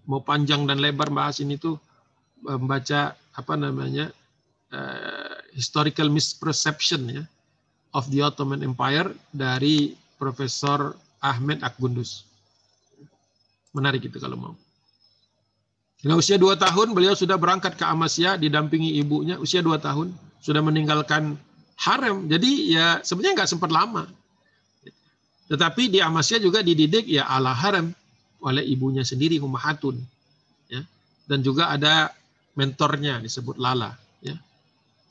mau panjang dan lebar bahas ini tuh membaca historical misperception ya of the Ottoman Empire dari Profesor Ahmed Akgunduz. Menarik itu kalau mau. Dengan usia 2 tahun beliau sudah berangkat ke Amasya didampingi ibunya. Usia 2 tahun sudah meninggalkan harem. Jadi ya sebenarnya nggak sempat lama. Tetapi di Amasya juga dididik ya ala harem oleh ibunya sendiri Ummahatun. Ya. Dan juga ada mentornya disebut Lala. Ya.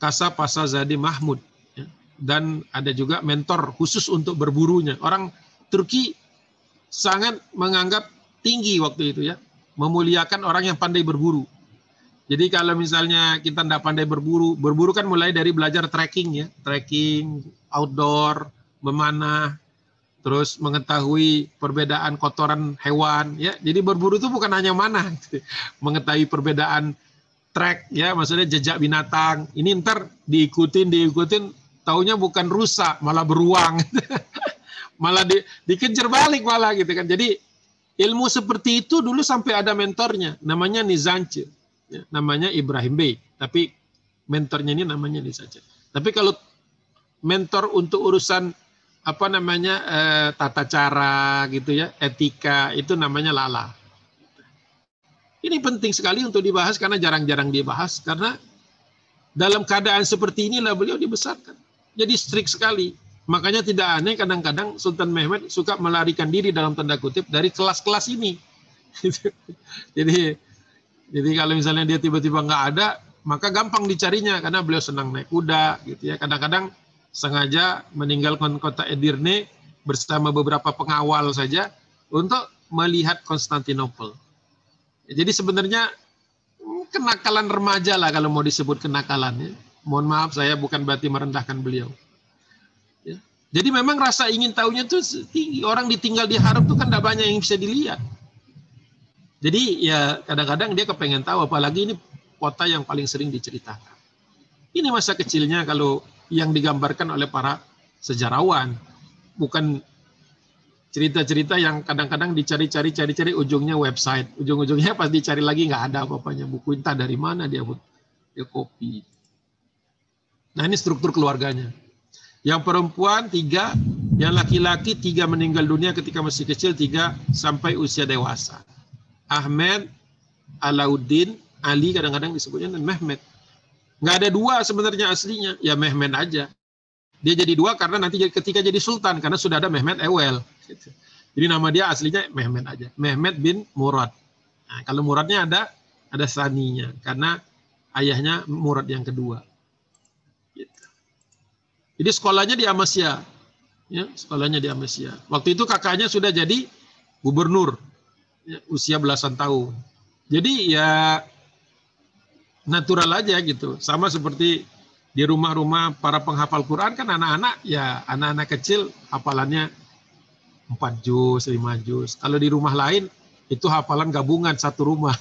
Kasa Pasazade Mahmud. Ya. Dan ada juga mentor khusus untuk berburunya. Orang Turki sangat menganggap tinggi waktu itu ya. Memuliakan orang yang pandai berburu. Jadi kalau misalnya kita tidak pandai berburu kan mulai dari belajar trekking ya, trekking, outdoor, memanah, terus mengetahui perbedaan kotoran hewan ya. Jadi berburu itu bukan hanya manah, mengetahui perbedaan trek ya, maksudnya jejak binatang. Ini ntar diikutin, taunya bukan rusa, malah beruang, malah dikejar balik malah gitu kan. Jadi ilmu seperti itu dulu sampai ada mentornya, namanya Nizance, ya, namanya Ibrahim Bey, tapi mentornya ini namanya Nizance. Tapi kalau mentor untuk urusan tata cara gitu ya, etika, itu namanya Lala. Ini penting sekali untuk dibahas karena jarang-jarang dibahas, karena dalam keadaan seperti inilah beliau dibesarkan. Jadi strict sekali. Makanya tidak aneh kadang-kadang Sultan Mehmed suka melarikan diri dalam tanda kutip dari kelas-kelas ini. Jadi kalau misalnya dia tiba-tiba nggak ada, maka gampang dicarinya karena beliau senang naik kuda, gitu ya. Kadang-kadang sengaja meninggalkan kota Edirne bersama beberapa pengawal saja untuk melihat Konstantinopel. Jadi sebenarnya kenakalan remaja lah kalau mau disebut kenakalan. Ya. Mohon maaf saya bukan berarti merendahkan beliau. Jadi memang rasa ingin tahunya tuh tinggi. Orang ditinggal di harem tuh kan tidak banyak yang bisa dilihat. Jadi ya kadang-kadang dia kepengen tahu, apalagi ini kota yang paling sering diceritakan. Ini masa kecilnya kalau yang digambarkan oleh para sejarawan. Bukan cerita-cerita yang kadang-kadang dicari-cari ujungnya website. Ujung-ujungnya pas dicari lagi nggak ada apa-apanya. Buku entah dari mana dia copy. Nah ini struktur keluarganya. Yang perempuan 3, yang laki-laki 3 meninggal dunia ketika masih kecil, 3 sampai usia dewasa. Ahmed, Alauddin, Ali kadang-kadang disebutnya dan Mehmed. Nggak ada 2 sebenarnya aslinya, ya Mehmed aja. Dia jadi 2 karena nanti ketika jadi sultan, karena sudah ada Mehmed Ewel. Jadi nama dia aslinya Mehmed aja. Mehmed bin Murad. Nah, kalau Muradnya ada saninya, karena ayahnya Murad yang kedua. Jadi sekolahnya di Amasya. Ya, sekolahnya di Amasya. Waktu itu kakaknya sudah jadi gubernur. Ya, usia belasan tahun. Jadi ya natural aja gitu. Sama seperti di rumah-rumah para penghafal Quran kan anak-anak kecil hafalannya 4 juz, 5 juz. Kalau di rumah lain itu hafalan gabungan satu rumah.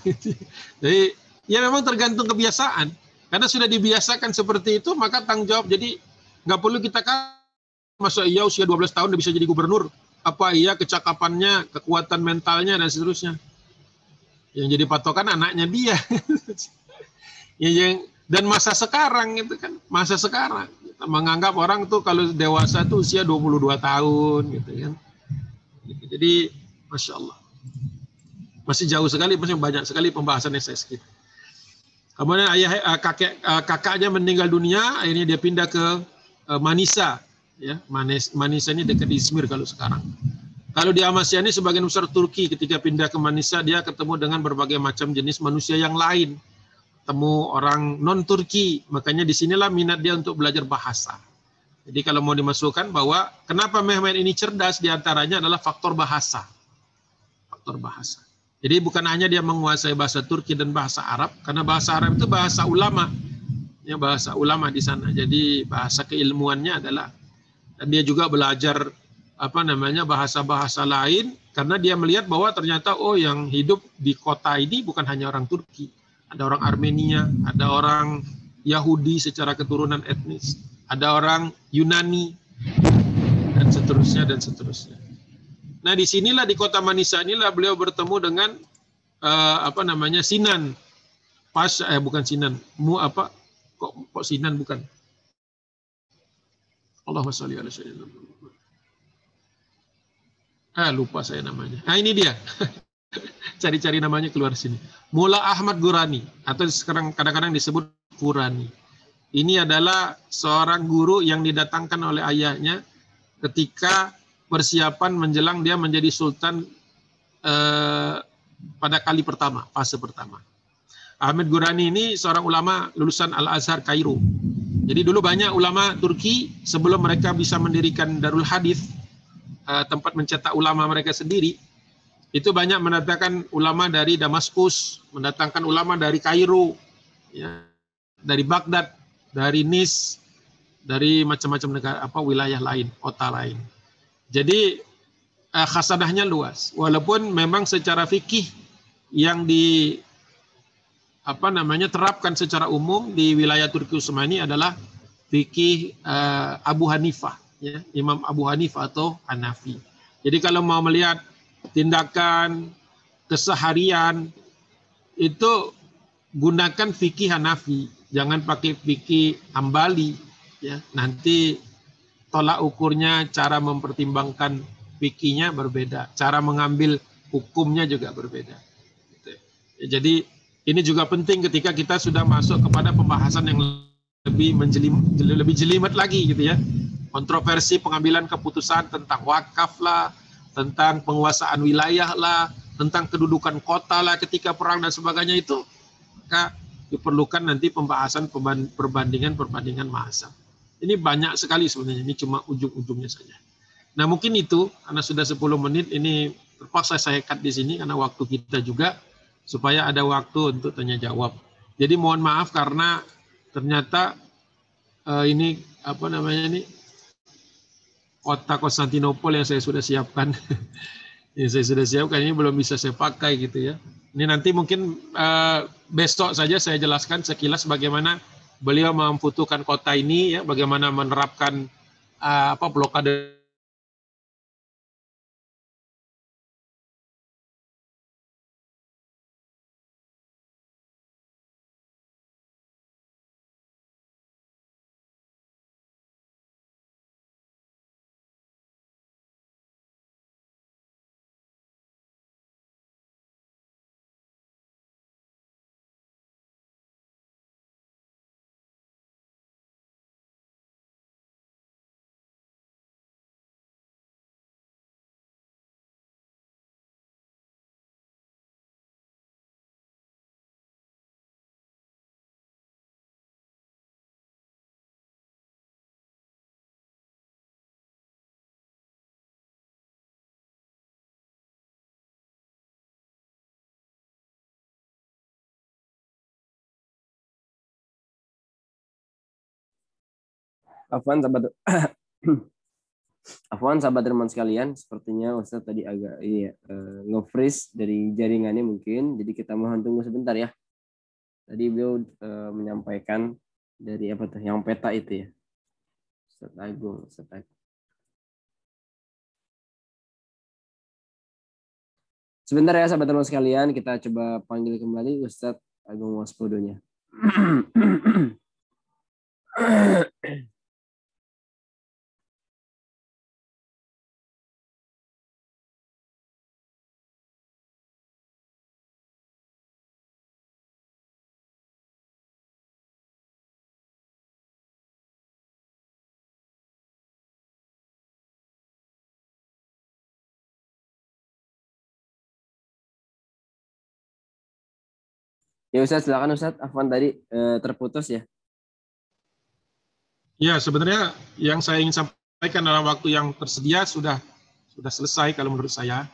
Jadi ya memang tergantung kebiasaan. Karena sudah dibiasakan seperti itu maka tanggung jawab. Jadi nggak perlu kita masa iya usia 12 tahun udah bisa jadi gubernur. Apa iya kecakapannya, kekuatan mentalnya, dan seterusnya. Yang jadi patokan anaknya dia. Dan masa sekarang itu kan, masa sekarang. Kita menganggap orang tuh kalau dewasa tuh usia 22 tahun. Gitu kan. Jadi, Masya Allah. Masih jauh sekali, masih banyak sekali pembahasan yang saya skip. Kemudian kakaknya meninggal dunia, akhirnya dia pindah ke Manisa, ya Manisa ini dekat Izmir kalau sekarang. Kalau di Amasya ini sebagian besar Turki ketika pindah ke Manisa dia ketemu dengan berbagai macam jenis manusia yang lain. bertemu orang non-Turki, makanya disinilah minat dia untuk belajar bahasa. Jadi kalau mau dimasukkan bahwa kenapa Mehmet ini cerdas, diantaranya adalah faktor bahasa. Faktor bahasa. Jadi bukan hanya dia menguasai bahasa Turki dan bahasa Arab, karena bahasa Arab itu bahasa ulama, ya bahasa ulama di sana. Jadi bahasa keilmuannya adalah, dan dia juga belajar bahasa-bahasa lain, karena dia melihat bahwa ternyata yang hidup di kota ini bukan hanya orang Turki, ada orang Armenia, ada orang Yahudi secara keturunan etnis, ada orang Yunani, dan seterusnya dan seterusnya. Nah, disinilah di kota Manisa inilah beliau bertemu dengan Sinan. Bukan Sinan. Kok Sinan bukan? Allahumma sholli ala sayyidina Muhammad. Lupa saya namanya. Ini dia. Cari-cari namanya keluar sini. Mullah Ahmad Ghurani, atau sekarang kadang-kadang disebut Ghurani. Ini adalah seorang guru yang didatangkan oleh ayahnya ketika persiapan menjelang dia menjadi sultan pada kali pertama, fase pertama. Ahmad Ghurani ini seorang ulama lulusan Al-Azhar Kairo. Jadi dulu banyak ulama Turki sebelum mereka bisa mendirikan Darul Hadith, tempat mencetak ulama mereka sendiri, itu banyak mendatangkan ulama dari Damaskus, mendatangkan ulama dari Kairo, ya, dari Baghdad, dari Nis, dari macam-macam negara, wilayah lain, kota lain. Jadi khasanahnya luas. Walaupun memang secara fikih yang terapkan secara umum di wilayah Turki Utsmani adalah fikih Abu Hanifah, ya, Imam Abu Hanifah atau Hanafi. Jadi kalau mau melihat tindakan keseharian itu gunakan fikih Hanafi, jangan pakai fikih Hambali, ya. Nanti tolak ukurnya, cara mempertimbangkan fikihnya berbeda, cara mengambil hukumnya juga berbeda. Jadi ini juga penting ketika kita sudah masuk kepada pembahasan yang lebih jelimet lagi gitu ya. Kontroversi pengambilan keputusan tentang wakaf lah, tentang penguasaan wilayah lah, tentang kedudukan kota lah ketika perang dan sebagainya, itu maka diperlukan nanti pembahasan perbandingan mazhab. Ini banyak sekali sebenarnya, ini cuma ujung-ujungnya saja. Nah, mungkin itu karena sudah 10 menit ini terpaksa saya cut di sini karena waktu kita juga, supaya ada waktu untuk tanya jawab. Jadi mohon maaf karena ternyata ini kota Konstantinopel yang saya sudah siapkan. Yang saya sudah siapkan ini belum bisa saya pakai gitu ya. Ini nanti mungkin besok saja saya jelaskan sekilas bagaimana beliau memfotokan kota ini, ya, bagaimana menerapkan blokade. Afwan sahabat Afwan sahabat teman sekalian, sepertinya Ustadz tadi agak nge-freeze dari jaringannya mungkin, jadi kita mohon tunggu sebentar ya. Tadi beliau menyampaikan dari yang peta itu ya. Ustadz Agung. Sebentar ya sahabat teman sekalian, kita coba panggil kembali Ustadz Agung Waspodonya. Ya Ustaz, silakan Ustaz. Afwan tadi terputus ya. Ya, sebenarnya yang saya ingin sampaikan dalam waktu yang tersedia sudah selesai kalau menurut saya.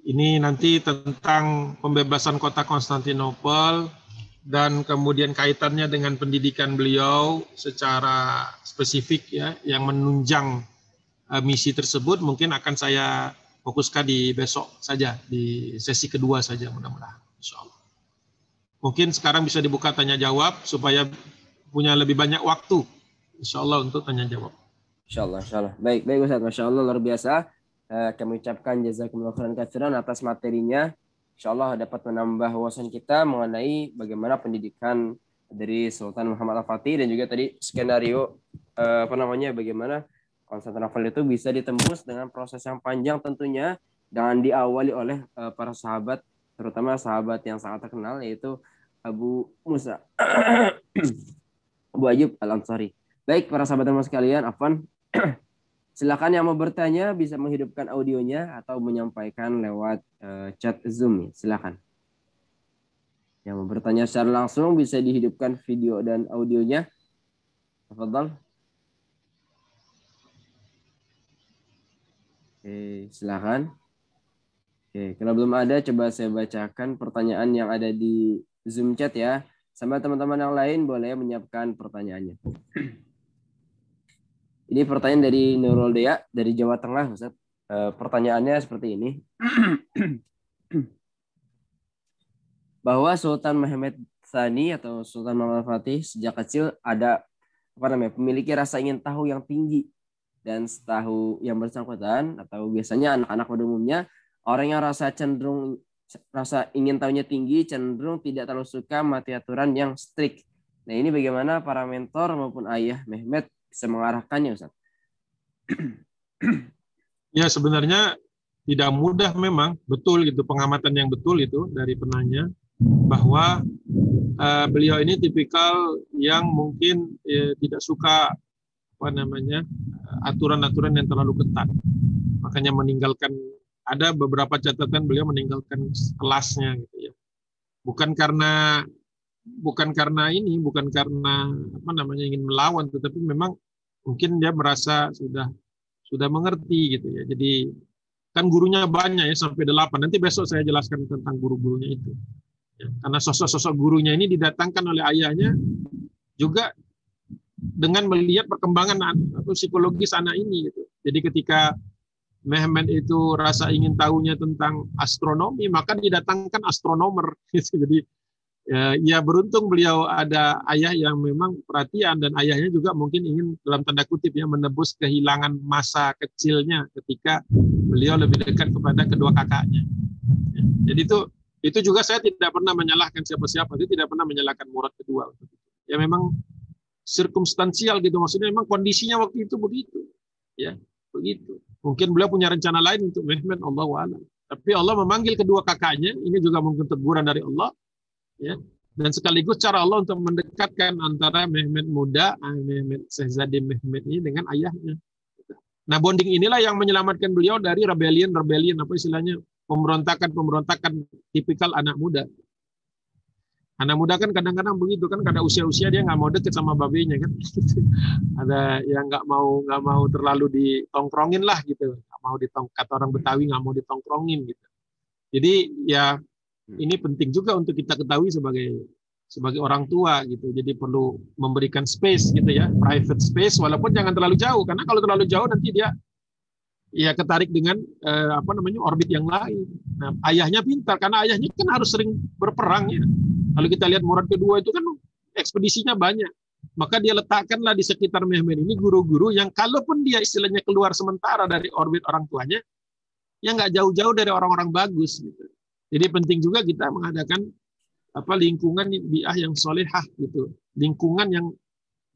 Ini nanti tentang pembebasan kota Konstantinopel dan kemudian kaitannya dengan pendidikan beliau secara spesifik ya, yang menunjang misi tersebut mungkin akan saya fokuskan di besok saja, di sesi kedua saja mudah-mudahan, insya Allah. Mungkin sekarang bisa dibuka tanya jawab supaya punya lebih banyak waktu, insya Allah untuk tanya jawab. Insya Allah. Baik Ustaz, Masya Allah luar biasa. Kami ucapkan jazakumullah khairan katsiran atas materinya. Insya Allah dapat menambah wawasan kita mengenai bagaimana pendidikan dari Sultan Muhammad Al-Fatih dan juga tadi skenario bagaimana Konstantinopel itu bisa ditembus dengan proses yang panjang tentunya, dengan diawali oleh para sahabat, terutama sahabat yang sangat terkenal yaitu Abu Musa Abu Ayyub Al-Ansari. Baik para sahabat dan sekalian, Afwan, silakan yang mau bertanya bisa menghidupkan audionya atau menyampaikan lewat chat Zoom. Silakan. Yang mau bertanya secara langsung bisa dihidupkan video dan audionya. Tafadhal. Oke, silakan. Oke, kalau belum ada coba saya bacakan pertanyaan yang ada di Zoom chat ya. Sama teman-teman yang lain boleh menyiapkan pertanyaannya. Ini pertanyaan dari Nurul Dea dari Jawa Tengah, Ustaz. Pertanyaannya seperti ini. Bahwa Sultan Mehmed Tsani atau Sultan Muhammad Fatih sejak kecil memiliki rasa ingin tahu yang tinggi, dan setahu yang bersangkutan atau biasanya anak-anak pada umumnya orang yang rasa ingin tahunya tinggi cenderung tidak terlalu suka mati aturan yang strict. Nah, ini bagaimana para mentor maupun ayah Mehmed bisa mengarahkannya, Ustaz? Ya, sebenarnya tidak mudah memang, betul gitu, pengamatan yang betul itu dari penanya, bahwa beliau ini tipikal yang mungkin tidak suka aturan-aturan yang terlalu ketat. Makanya ada beberapa catatan beliau meninggalkan kelasnya gitu ya. Bukan karena ingin melawan, tetapi memang mungkin dia merasa sudah mengerti gitu ya. Jadi kan gurunya banyak ya, sampai 8. Nanti besok saya jelaskan tentang guru-gurunya itu. Ya, karena sosok-sosok gurunya ini didatangkan oleh ayahnya juga dengan melihat perkembangan atau psikologis anak ini gitu. Jadi ketika Mehmed itu rasa ingin tahunya tentang astronomi, maka didatangkan astronomer. Jadi ya beruntung beliau ada ayah yang memang perhatian, dan ayahnya juga mungkin ingin dalam tanda kutip ya menebus kehilangan masa kecilnya ketika beliau lebih dekat kepada kedua kakaknya. Jadi itu juga saya tidak pernah menyalahkan siapa-siapa, itu tidak pernah menyalahkan Murad kedua. Ya memang sirkumstansial gitu, maksudnya memang kondisinya waktu itu begitu. Ya, begitu. Mungkin beliau punya rencana lain untuk Mehmed, Allahu a'lam. Tapi Allah memanggil kedua kakaknya, ini juga mungkin teguran dari Allah, ya. Dan sekaligus cara Allah untuk mendekatkan antara Mehmed muda, Mehmed Syahzade Mehmed ini dengan ayahnya. Nah, bonding inilah yang menyelamatkan beliau dari rebellion, apa istilahnya, pemberontakan tipikal anak muda. Anak muda kan kadang-kadang begitu kan, kada usia-usia dia nggak mau deket sama babenya kan. Ada yang nggak mau terlalu ditongkrongin lah gitu. Nggak mau kata orang Betawi nggak mau ditongkrongin gitu. Jadi ya ini penting juga untuk kita ketahui sebagai orang tua gitu. Jadi perlu memberikan space gitu ya, private space, walaupun jangan terlalu jauh, karena kalau terlalu jauh nanti dia ya ketarik dengan orbit yang lain. Nah, ayahnya pintar karena ayahnya kan harus sering berperang ya. Kalau kita lihat Murad kedua itu kan ekspedisinya banyak. Maka dia letakkanlah di sekitar Mehmed ini guru-guru yang kalaupun dia istilahnya keluar sementara dari orbit orang tuanya, ya nggak jauh-jauh dari orang-orang bagus gitu. Jadi penting juga kita mengadakan lingkungan bi'ah yang solehah gitu. Lingkungan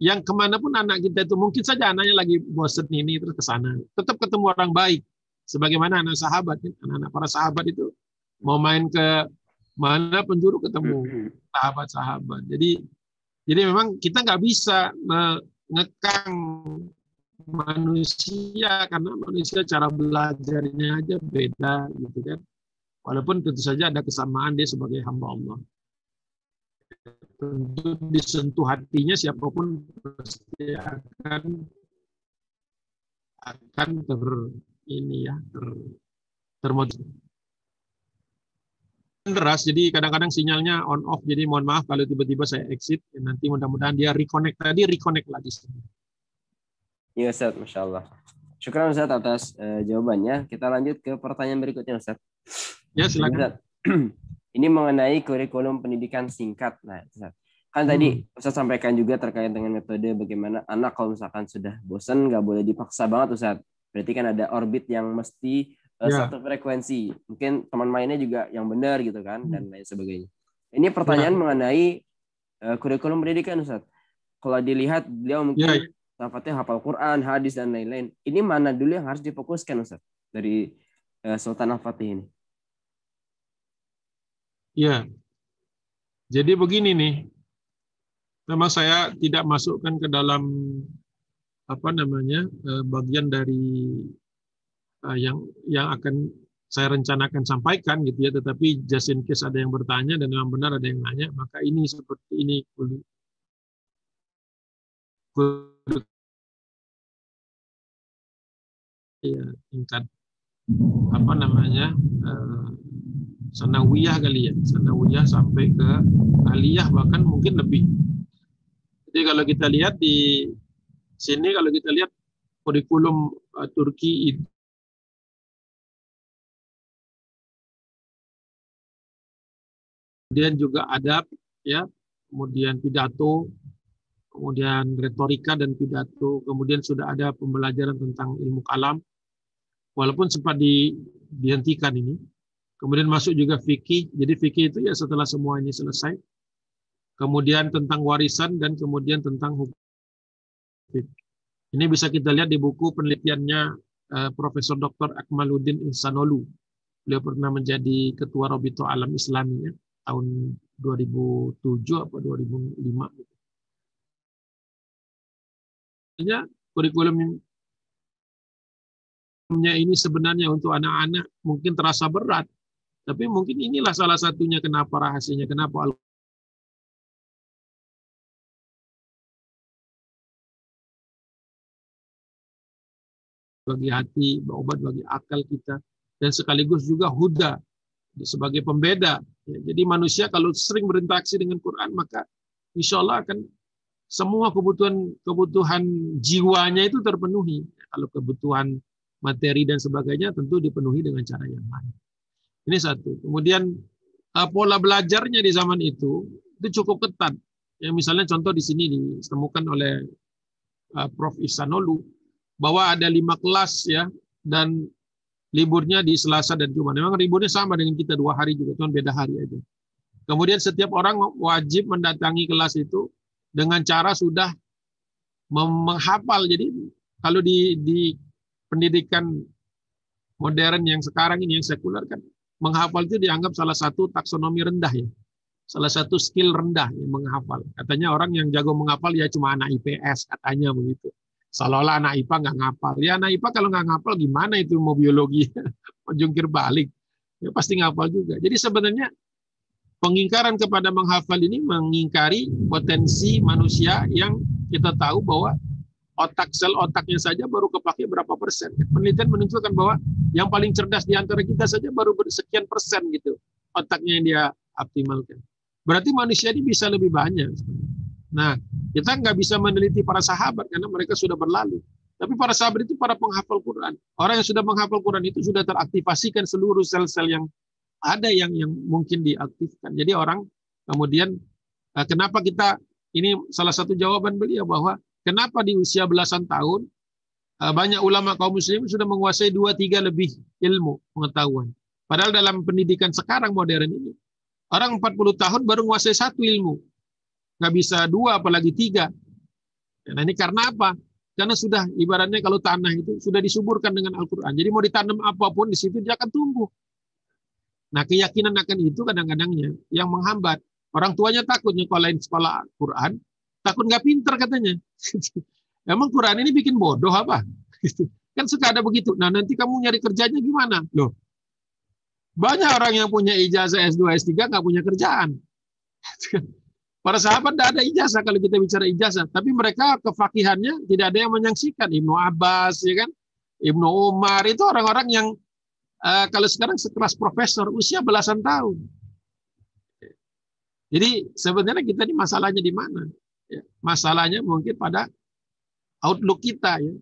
yang kemanapun anak kita itu, mungkin saja anaknya lagi bosen ini terus ke sana, tetap ketemu orang baik. Sebagaimana anak sahabat, anak-anak para sahabat itu mau main ke mana penjuru ketemu sahabat-sahabat. Jadi memang kita nggak bisa mengekang manusia, karena manusia cara belajarnya aja beda gitu kan. Walaupun tentu saja ada kesamaan dia sebagai hamba Allah. Tentu disentuh hatinya siapapun pasti akan termotivasi. Deras, jadi kadang-kadang sinyalnya on off, jadi mohon maaf kalau tiba-tiba saya exit, ya nanti mudah-mudahan dia reconnect lagi. Iya Ustaz, Masya Allah. Syukran Ustaz atas jawabannya. Kita lanjut ke pertanyaan berikutnya Ustaz. Ya silakan. Ustaz, ini mengenai kurikulum pendidikan singkat. Nah Ustaz, kan tadi Ustaz sampaikan juga terkait dengan metode bagaimana anak kalau misalkan sudah bosan nggak boleh dipaksa banget Ustaz. Berarti kan ada orbit yang mesti satu frekuensi. Mungkin teman mainnya juga yang benar gitu kan, dan lain sebagainya. Ini pertanyaan mengenai kurikulum pendidikan Ustaz. Kalau dilihat beliau mungkin tafatnya hafal Quran, hadis dan lain-lain. Ini mana dulu yang harus difokuskan Ustaz dari Sultan Al-Fatih ini? Ya. Jadi begini nih. Memang saya tidak masukkan ke dalam bagian dari yang akan saya rencanakan sampaikan gitu ya, tetapi just in case ada yang bertanya dan memang benar ada yang nanya, maka ini seperti ini ya, tingkat sanawiyah kali ya, sanawiyah sampai ke aliyah bahkan mungkin lebih. Jadi kalau kita lihat di sini, kalau kita lihat kurikulum Turki itu kemudian juga adab, ya, kemudian pidato, kemudian retorika dan pidato, kemudian sudah ada pembelajaran tentang ilmu kalam, walaupun sempat dihentikan ini. Kemudian masuk juga fikih, jadi fikih itu ya setelah semua ini selesai. Kemudian tentang warisan dan kemudian tentang hukum. Ini bisa kita lihat di buku penelitiannya Profesor Dr. Akmaluddin Ihsanolu. Beliau pernah menjadi ketua Rabithah Alam Islami ya, tahun 2007 atau 2005. Kurikulumnya ini sebenarnya untuk anak-anak mungkin terasa berat, tapi mungkin inilah salah satunya kenapa rahasianya, kenapa bagi hati, obat bagi akal kita, dan sekaligus juga huda sebagai pembeda. Jadi manusia kalau sering berinteraksi dengan Quran, maka insya Allah akan semua kebutuhan jiwanya itu terpenuhi. Kalau kebutuhan materi dan sebagainya tentu dipenuhi dengan cara yang lain. Ini satu. Kemudian pola belajarnya di zaman itu cukup ketat. Ya, misalnya contoh di sini ditemukan oleh Prof. Ihsanolu bahwa ada 5 kelas ya, dan liburnya di Selasa dan Jumat. Memang liburnya sama dengan kita 2 hari juga, cuma beda hari aja. Kemudian setiap orang wajib mendatangi kelas itu dengan cara sudah menghafal. Jadi kalau di pendidikan modern yang sekarang ini, yang sekuler kan, menghafal itu dianggap salah satu taksonomi rendah ya. Salah satu skill rendah yang menghafal. Katanya orang yang jago menghafal ya cuma anak IPS, katanya begitu. Seolah-olah anak IPA nggak ngapal. Ya anak IPA kalau nggak ngapal gimana itu mau biologi? Mau jungkir balik. Ya pasti ngapal juga. Jadi sebenarnya pengingkaran kepada menghafal ini mengingkari potensi manusia yang kita tahu bahwa sel otaknya saja baru kepake berapa persen. Penelitian menunjukkan bahwa yang paling cerdas di antara kita saja baru sekian persen gitu otaknya yang dia optimalkan. Berarti manusia ini bisa lebih banyak. Nah, kita nggak bisa meneliti para sahabat karena mereka sudah berlalu. Tapi para sahabat itu para penghafal Quran. Orang yang sudah menghafal Quran itu sudah teraktifasikan seluruh sel-sel yang ada yang mungkin diaktifkan. Jadi orang kemudian kenapa kita, ini salah satu jawaban beliau bahwa kenapa di usia belasan tahun banyak ulama kaum muslim sudah menguasai 2-3 lebih ilmu pengetahuan. Padahal dalam pendidikan sekarang modern ini orang 40 tahun baru menguasai 1 ilmu. Nggak bisa 2 apalagi 3. Nah ini karena apa? Karena sudah ibaratnya kalau tanah itu sudah disuburkan dengan Al-Quran. Jadi mau ditanam apapun di situ dia akan tumbuh. Nah keyakinan akan itu kadang-kadangnya yang menghambat. Orang tuanya takut nyekolahin sekolah Quran, takut nggak pinter katanya. Emang Quran ini bikin bodoh apa? Kan suka ada begitu. Nah nanti kamu nyari kerjanya gimana? Loh, banyak orang yang punya ijazah S2, S3 nggak punya kerjaan. Para sahabat tidak ada ijazah kalau kita bicara ijazah, tapi mereka kefakihannya tidak ada yang menyaksikan. Ibnu Abbas, ya kan, Ibnu Umar itu orang-orang yang kalau sekarang sekelas profesor usia belasan tahun. Jadi sebenarnya kita ini masalahnya di mana? Ya, masalahnya mungkin pada outlook kita, ya.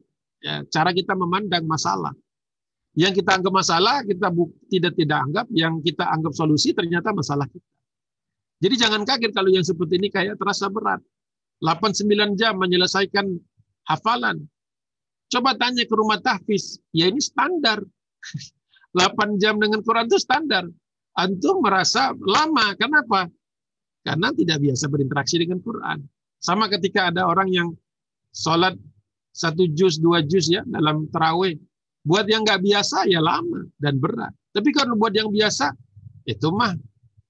Ya, cara kita memandang masalah. Yang kita anggap masalah kita tidak anggap, yang kita anggap solusi ternyata masalah kita. Jadi jangan kaget kalau yang seperti ini kayak terasa berat. 8-9 jam menyelesaikan hafalan. Coba tanya ke rumah tahfiz, ya ini standar. 8 jam dengan Quran itu standar. Antum merasa lama, kenapa? Karena tidak biasa berinteraksi dengan Quran. Sama ketika ada orang yang sholat 1 juz, 2 juz ya dalam tarawih. Buat yang nggak biasa ya lama dan berat. Tapi kalau buat yang biasa, itu mah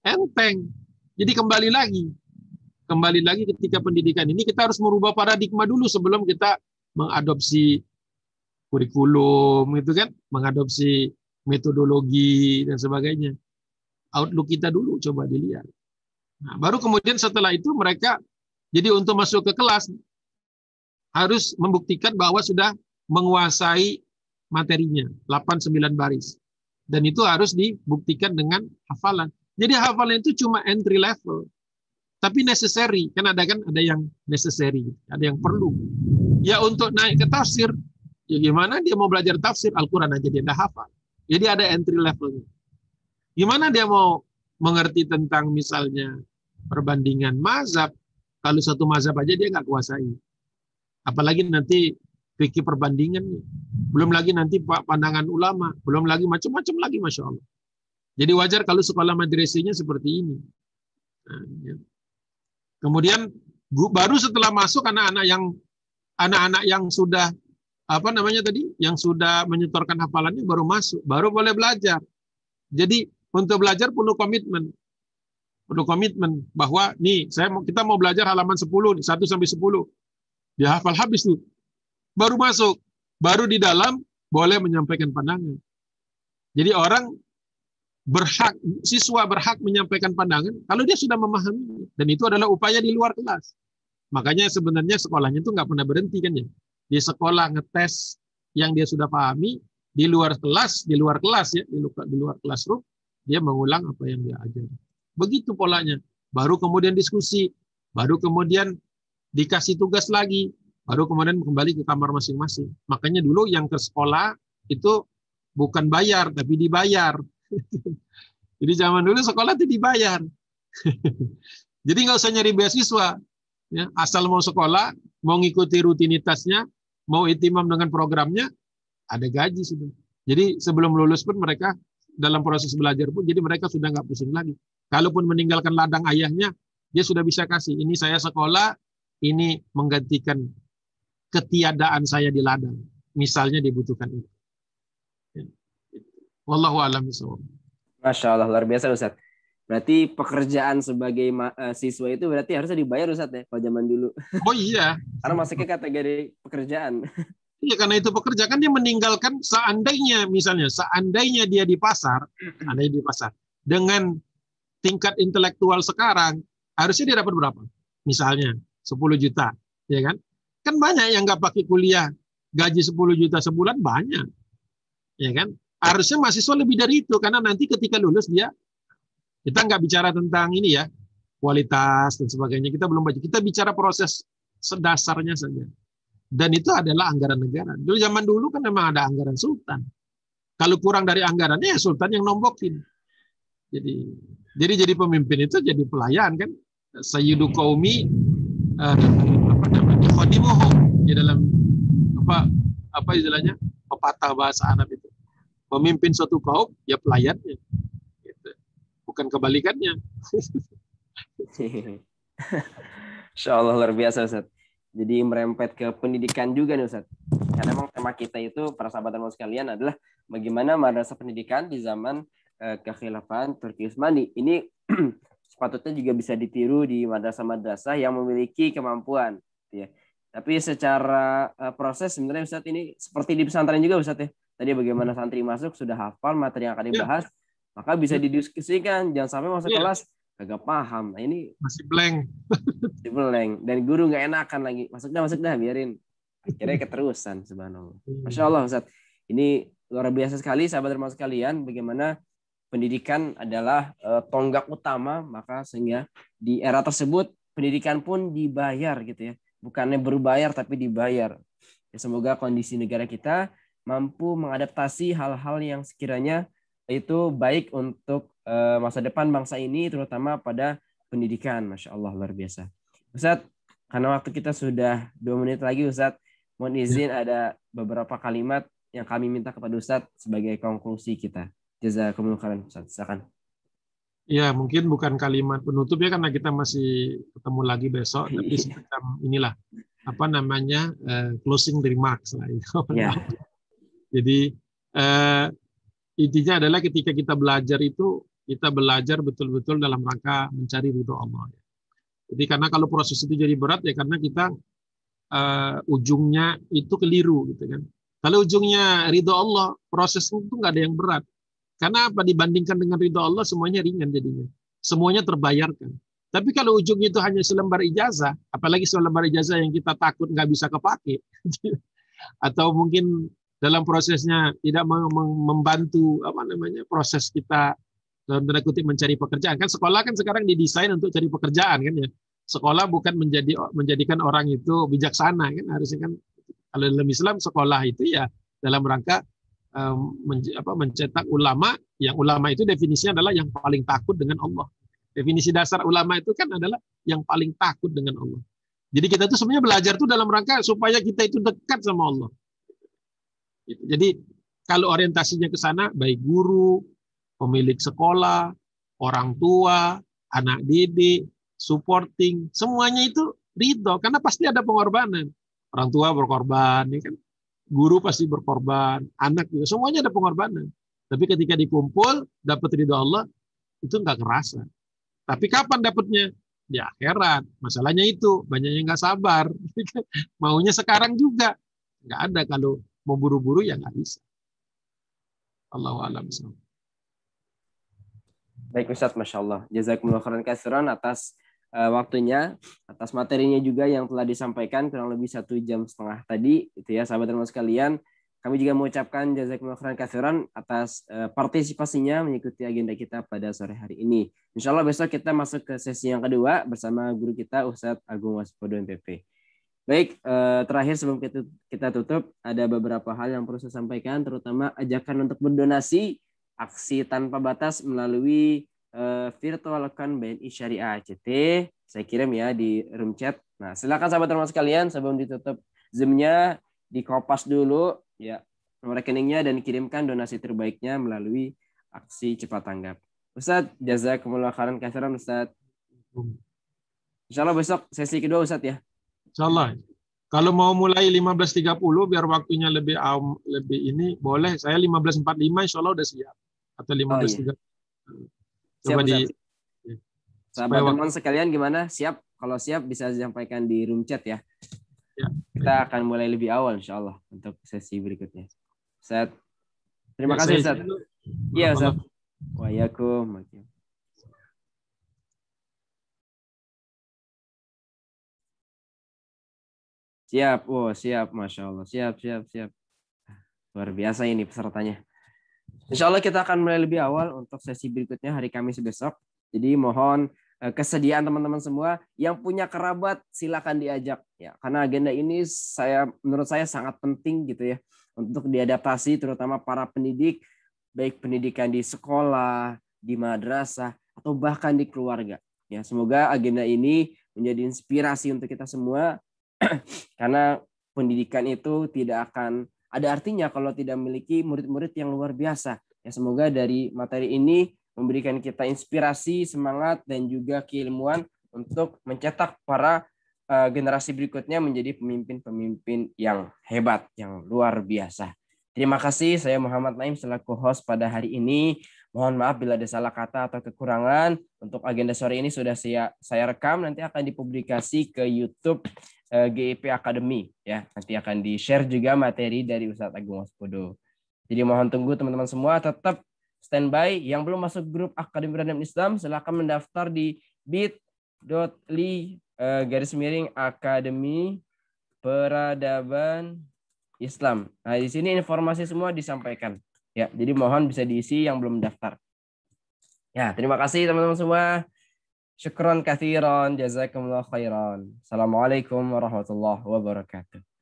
enteng. Jadi kembali lagi ketika pendidikan ini kita harus merubah paradigma dulu sebelum kita mengadopsi kurikulum, gitu kan, mengadopsi metodologi dan sebagainya. Outlook kita dulu coba dilihat. Nah, baru kemudian setelah itu mereka jadi untuk masuk ke kelas harus membuktikan bahwa sudah menguasai materinya 8-9 baris. Dan itu harus dibuktikan dengan hafalan. Jadi hafalan itu cuma entry level, tapi necessary. Kan ada yang necessary, ada yang perlu. Ya untuk naik ke tafsir, ya gimana dia mau belajar tafsir Al-Quran aja dia nggak hafal. Jadi ada entry levelnya. Gimana dia mau mengerti tentang misalnya perbandingan mazhab, kalau satu mazhab aja dia nggak kuasai. Apalagi nanti fikih perbandingannya. Belum lagi nanti pandangan ulama, belum lagi macam-macam lagi, Masya Allah. Jadi wajar kalau sekolah madrasahnya seperti ini. Nah, ya. Kemudian baru setelah masuk anak-anak yang sudah yang sudah menyetorkan hafalannya baru masuk, baru boleh belajar. Jadi untuk belajar perlu komitmen bahwa nih kita mau belajar halaman 10 nih, 1 sampai 10. Dia hafal habis tuh. Baru masuk, baru di dalam boleh menyampaikan pandangan. Jadi siswa berhak menyampaikan pandangan kalau dia sudah memahami, dan itu adalah upaya di luar kelas. Makanya sebenarnya sekolahnya itu nggak pernah berhenti kan ya. Di sekolah ngetes yang dia sudah pahami, di luar kelas ya, di luar classroom dia mengulang apa yang dia ajar. Begitu polanya. Baru kemudian diskusi, baru kemudian dikasih tugas lagi, baru kemudian kembali ke kamar masing-masing. Makanya dulu yang ke sekolah itu bukan bayar tapi dibayar. Jadi zaman dulu sekolah itu dibayar. Jadi nggak usah nyari beasiswa, ya, asal mau sekolah, mau ngikuti rutinitasnya, mau itimam dengan programnya, ada gaji sudah. Jadi sebelum lulus pun mereka dalam proses belajar pun, jadi mereka sudah nggak pusing lagi. Kalaupun meninggalkan ladang ayahnya, dia sudah bisa kasih. Ini saya sekolah, ini menggantikan ketiadaan saya di ladang. Misalnya dibutuhkan itu. Wallahu a'lam bishawab. Masya Allah, luar biasa Ustaz. Berarti pekerjaan sebagai siswa itu berarti harusnya dibayar Ustaz ya, kalau zaman dulu. Oh iya. Karena masuknya kategori pekerjaan. Iya, karena itu pekerjaan dia meninggalkan seandainya dia di pasar, dengan tingkat intelektual sekarang, harusnya dia dapat berapa? Misalnya 10 juta, ya kan? Kan banyak yang nggak pakai kuliah, gaji 10 juta sebulan banyak, ya kan? Harusnya mahasiswa lebih dari itu, karena nanti ketika lulus kita nggak bicara tentang ini ya, kualitas dan sebagainya, kita belum baca. Kita bicara proses sedasarnya saja. Dan itu adalah anggaran negara. Dulu zaman dulu kan memang ada anggaran sultan. Kalau kurang dari anggarannya ya sultan yang nombokin. Jadi pemimpin itu jadi pelayan kan. Sayyidu qaumi khadimuhum di dalam apa istilahnya? Pepatah bahasa Arab itu. Pemimpin suatu kaum ya pelayannya. Gitu. Bukan kebalikannya. Insya Allah luar biasa Ustaz. Jadi merempet ke pendidikan juga nih Ustaz. Karena memang tema kita itu para sahabat dan sekalian adalah bagaimana madrasah pendidikan di zaman kekhilafan Turki Utsmani. Ini sepatutnya juga bisa ditiru di madrasah-madrasah yang memiliki kemampuan. Ya. Tapi secara proses sebenarnya Ustaz ini seperti di pesantren juga Ustaz ya. Tadi bagaimana santri masuk sudah hafal materi yang akan dibahas, maka bisa didiskusikan. Jangan sampai masuk kelas kagak paham. Nah, ini Masih blank. dan guru nggak enakan lagi. Masuk dah biarin. Akhirnya keterusan, subhanallah. Masya Allah Ustaz. Ini luar biasa sekali sahabat dan sekalian, bagaimana pendidikan adalah tonggak utama, maka sehingga di era tersebut pendidikan pun dibayar gitu ya. Bukannya berbayar tapi dibayar. Ya, semoga kondisi negara kita mampu mengadaptasi hal-hal yang sekiranya itu baik untuk masa depan bangsa ini, terutama pada pendidikan. Masya Allah, luar biasa. Ustadz, karena waktu kita sudah 2 menit lagi Ustadz, mohon izin ada beberapa kalimat yang kami minta kepada Ustadz sebagai konklusi kita. Jazakumullah khairan Ustadz. Silakan. Ya, mungkin bukan kalimat penutup ya, karena kita masih ketemu lagi besok, tapi semacam inilah apa namanya closing remarks lah itu. Ya. Jadi intinya adalah ketika kita belajar itu, kita belajar betul-betul dalam rangka mencari ridho Allah. Jadi karena kalau proses itu jadi berat ya karena kita ujungnya itu keliru gitu kan. Kalau ujungnya ridho Allah, proses itu nggak ada yang berat. Karena apa? Dibandingkan dengan ridho Allah semuanya ringan jadinya. Semuanya terbayarkan. Tapi kalau ujungnya itu hanya selembar ijazah, apalagi selembar ijazah yang kita takut nggak bisa kepake, atau mungkin dalam prosesnya tidak membantu apa namanya proses kita dalam tanda kutip mencari pekerjaan. Kan sekolah kan sekarang didesain untuk cari pekerjaan kan ya. Sekolah bukan menjadikan orang itu bijaksana kan, harusnya kan kalau dalam Islam sekolah itu ya dalam rangka mencetak ulama, yang ulama itu definisinya adalah yang paling takut dengan Allah. Definisi dasar ulama itu kan adalah yang paling takut dengan Allah. Jadi kita itu sebenarnya belajar itu dalam rangka supaya kita itu dekat sama Allah. Jadi kalau orientasinya ke sana, baik guru, pemilik sekolah, orang tua, anak didik, supporting, semuanya itu ridho, karena pasti ada pengorbanan. Orang tua berkorban, ya kan? Guru pasti berkorban, anak juga, semuanya ada pengorbanan. Tapi ketika dikumpul, dapat ridho Allah, itu nggak kerasa. Tapi kapan dapatnya? Di akhirat. Masalahnya itu, banyak yang nggak sabar. Maunya sekarang juga. Nggak ada, kalau mau buru-buru ya nggak bisa. Allahu a'lam. Baik Ustadz, Masya Allah. Jazakumullah khairan katsiran atas waktunya, atas materinya juga yang telah disampaikan kurang lebih 1,5 jam tadi. Itu ya sahabat dan sekalian. Kami juga mengucapkan jazakumullah khairan katsiran atas partisipasinya mengikuti agenda kita pada sore hari ini. Insya Allah besok kita masuk ke sesi yang kedua bersama guru kita Ustadz Agung Waspodo MPP. Baik, terakhir sebelum kita tutup, ada beberapa hal yang perlu saya sampaikan, terutama ajakan untuk berdonasi aksi tanpa batas melalui virtual account BNI Syariah ACT. Saya kirim ya di room chat. Nah, silakan sahabat teman sekalian sebelum ditutup Zoom-nya dikopas dulu ya nomor rekeningnya dan kirimkan donasi terbaiknya melalui aksi cepat tanggap. Ustadz, jazakumullah khairan katsiran Ustadz. Insyaallah besok sesi kedua Ustadz ya. Insyaallah. Kalau mau mulai 15.30 biar waktunya lebih ini boleh. Saya 15.45 insyaallah udah siap. Atau 15.30. Coba di sahabat teman sekalian gimana? Siap? Kalau siap bisa disampaikan di room chat ya. Ya. Kita akan mulai lebih awal insyaallah untuk sesi berikutnya. Ustaz. Terima kasih Ustaz. Iya Ustaz. Waalaikumsalam. Siap, siap, Masya Allah. Siap. Luar biasa ini pesertanya. Insya Allah kita akan mulai lebih awal untuk sesi berikutnya hari Kamis besok. Jadi mohon kesediaan teman-teman semua yang punya kerabat silakan diajak ya. Karena agenda ini menurut saya sangat penting gitu ya untuk diadaptasi, terutama para pendidik, baik pendidikan di sekolah, di madrasah, atau bahkan di keluarga. Ya, semoga agenda ini menjadi inspirasi untuk kita semua. Karena pendidikan itu tidak akan ada artinya kalau tidak memiliki murid-murid yang luar biasa. Ya, semoga dari materi ini memberikan kita inspirasi, semangat, dan juga keilmuan untuk mencetak para generasi berikutnya menjadi pemimpin-pemimpin yang hebat, yang luar biasa. Terima kasih, saya Muhammad Naim selaku host pada hari ini. Mohon maaf bila ada salah kata atau kekurangan. Untuk agenda sore ini sudah saya rekam, nanti akan dipublikasi ke YouTube GIP Academy ya. Nanti akan di-share juga materi dari Ustadz Agung Waspodo. Jadi mohon tunggu teman-teman semua, tetap standby. Yang belum masuk grup Akademi Peradaban Islam, silakan mendaftar di bit.ly/Akademi Peradaban Islam. Nah, di sini informasi semua disampaikan. Ya, jadi mohon bisa diisi yang belum daftar. Ya, terima kasih teman-teman semua. Syukron katsiran, jazakumullah khairan. Assalamualaikum warahmatullahi wabarakatuh.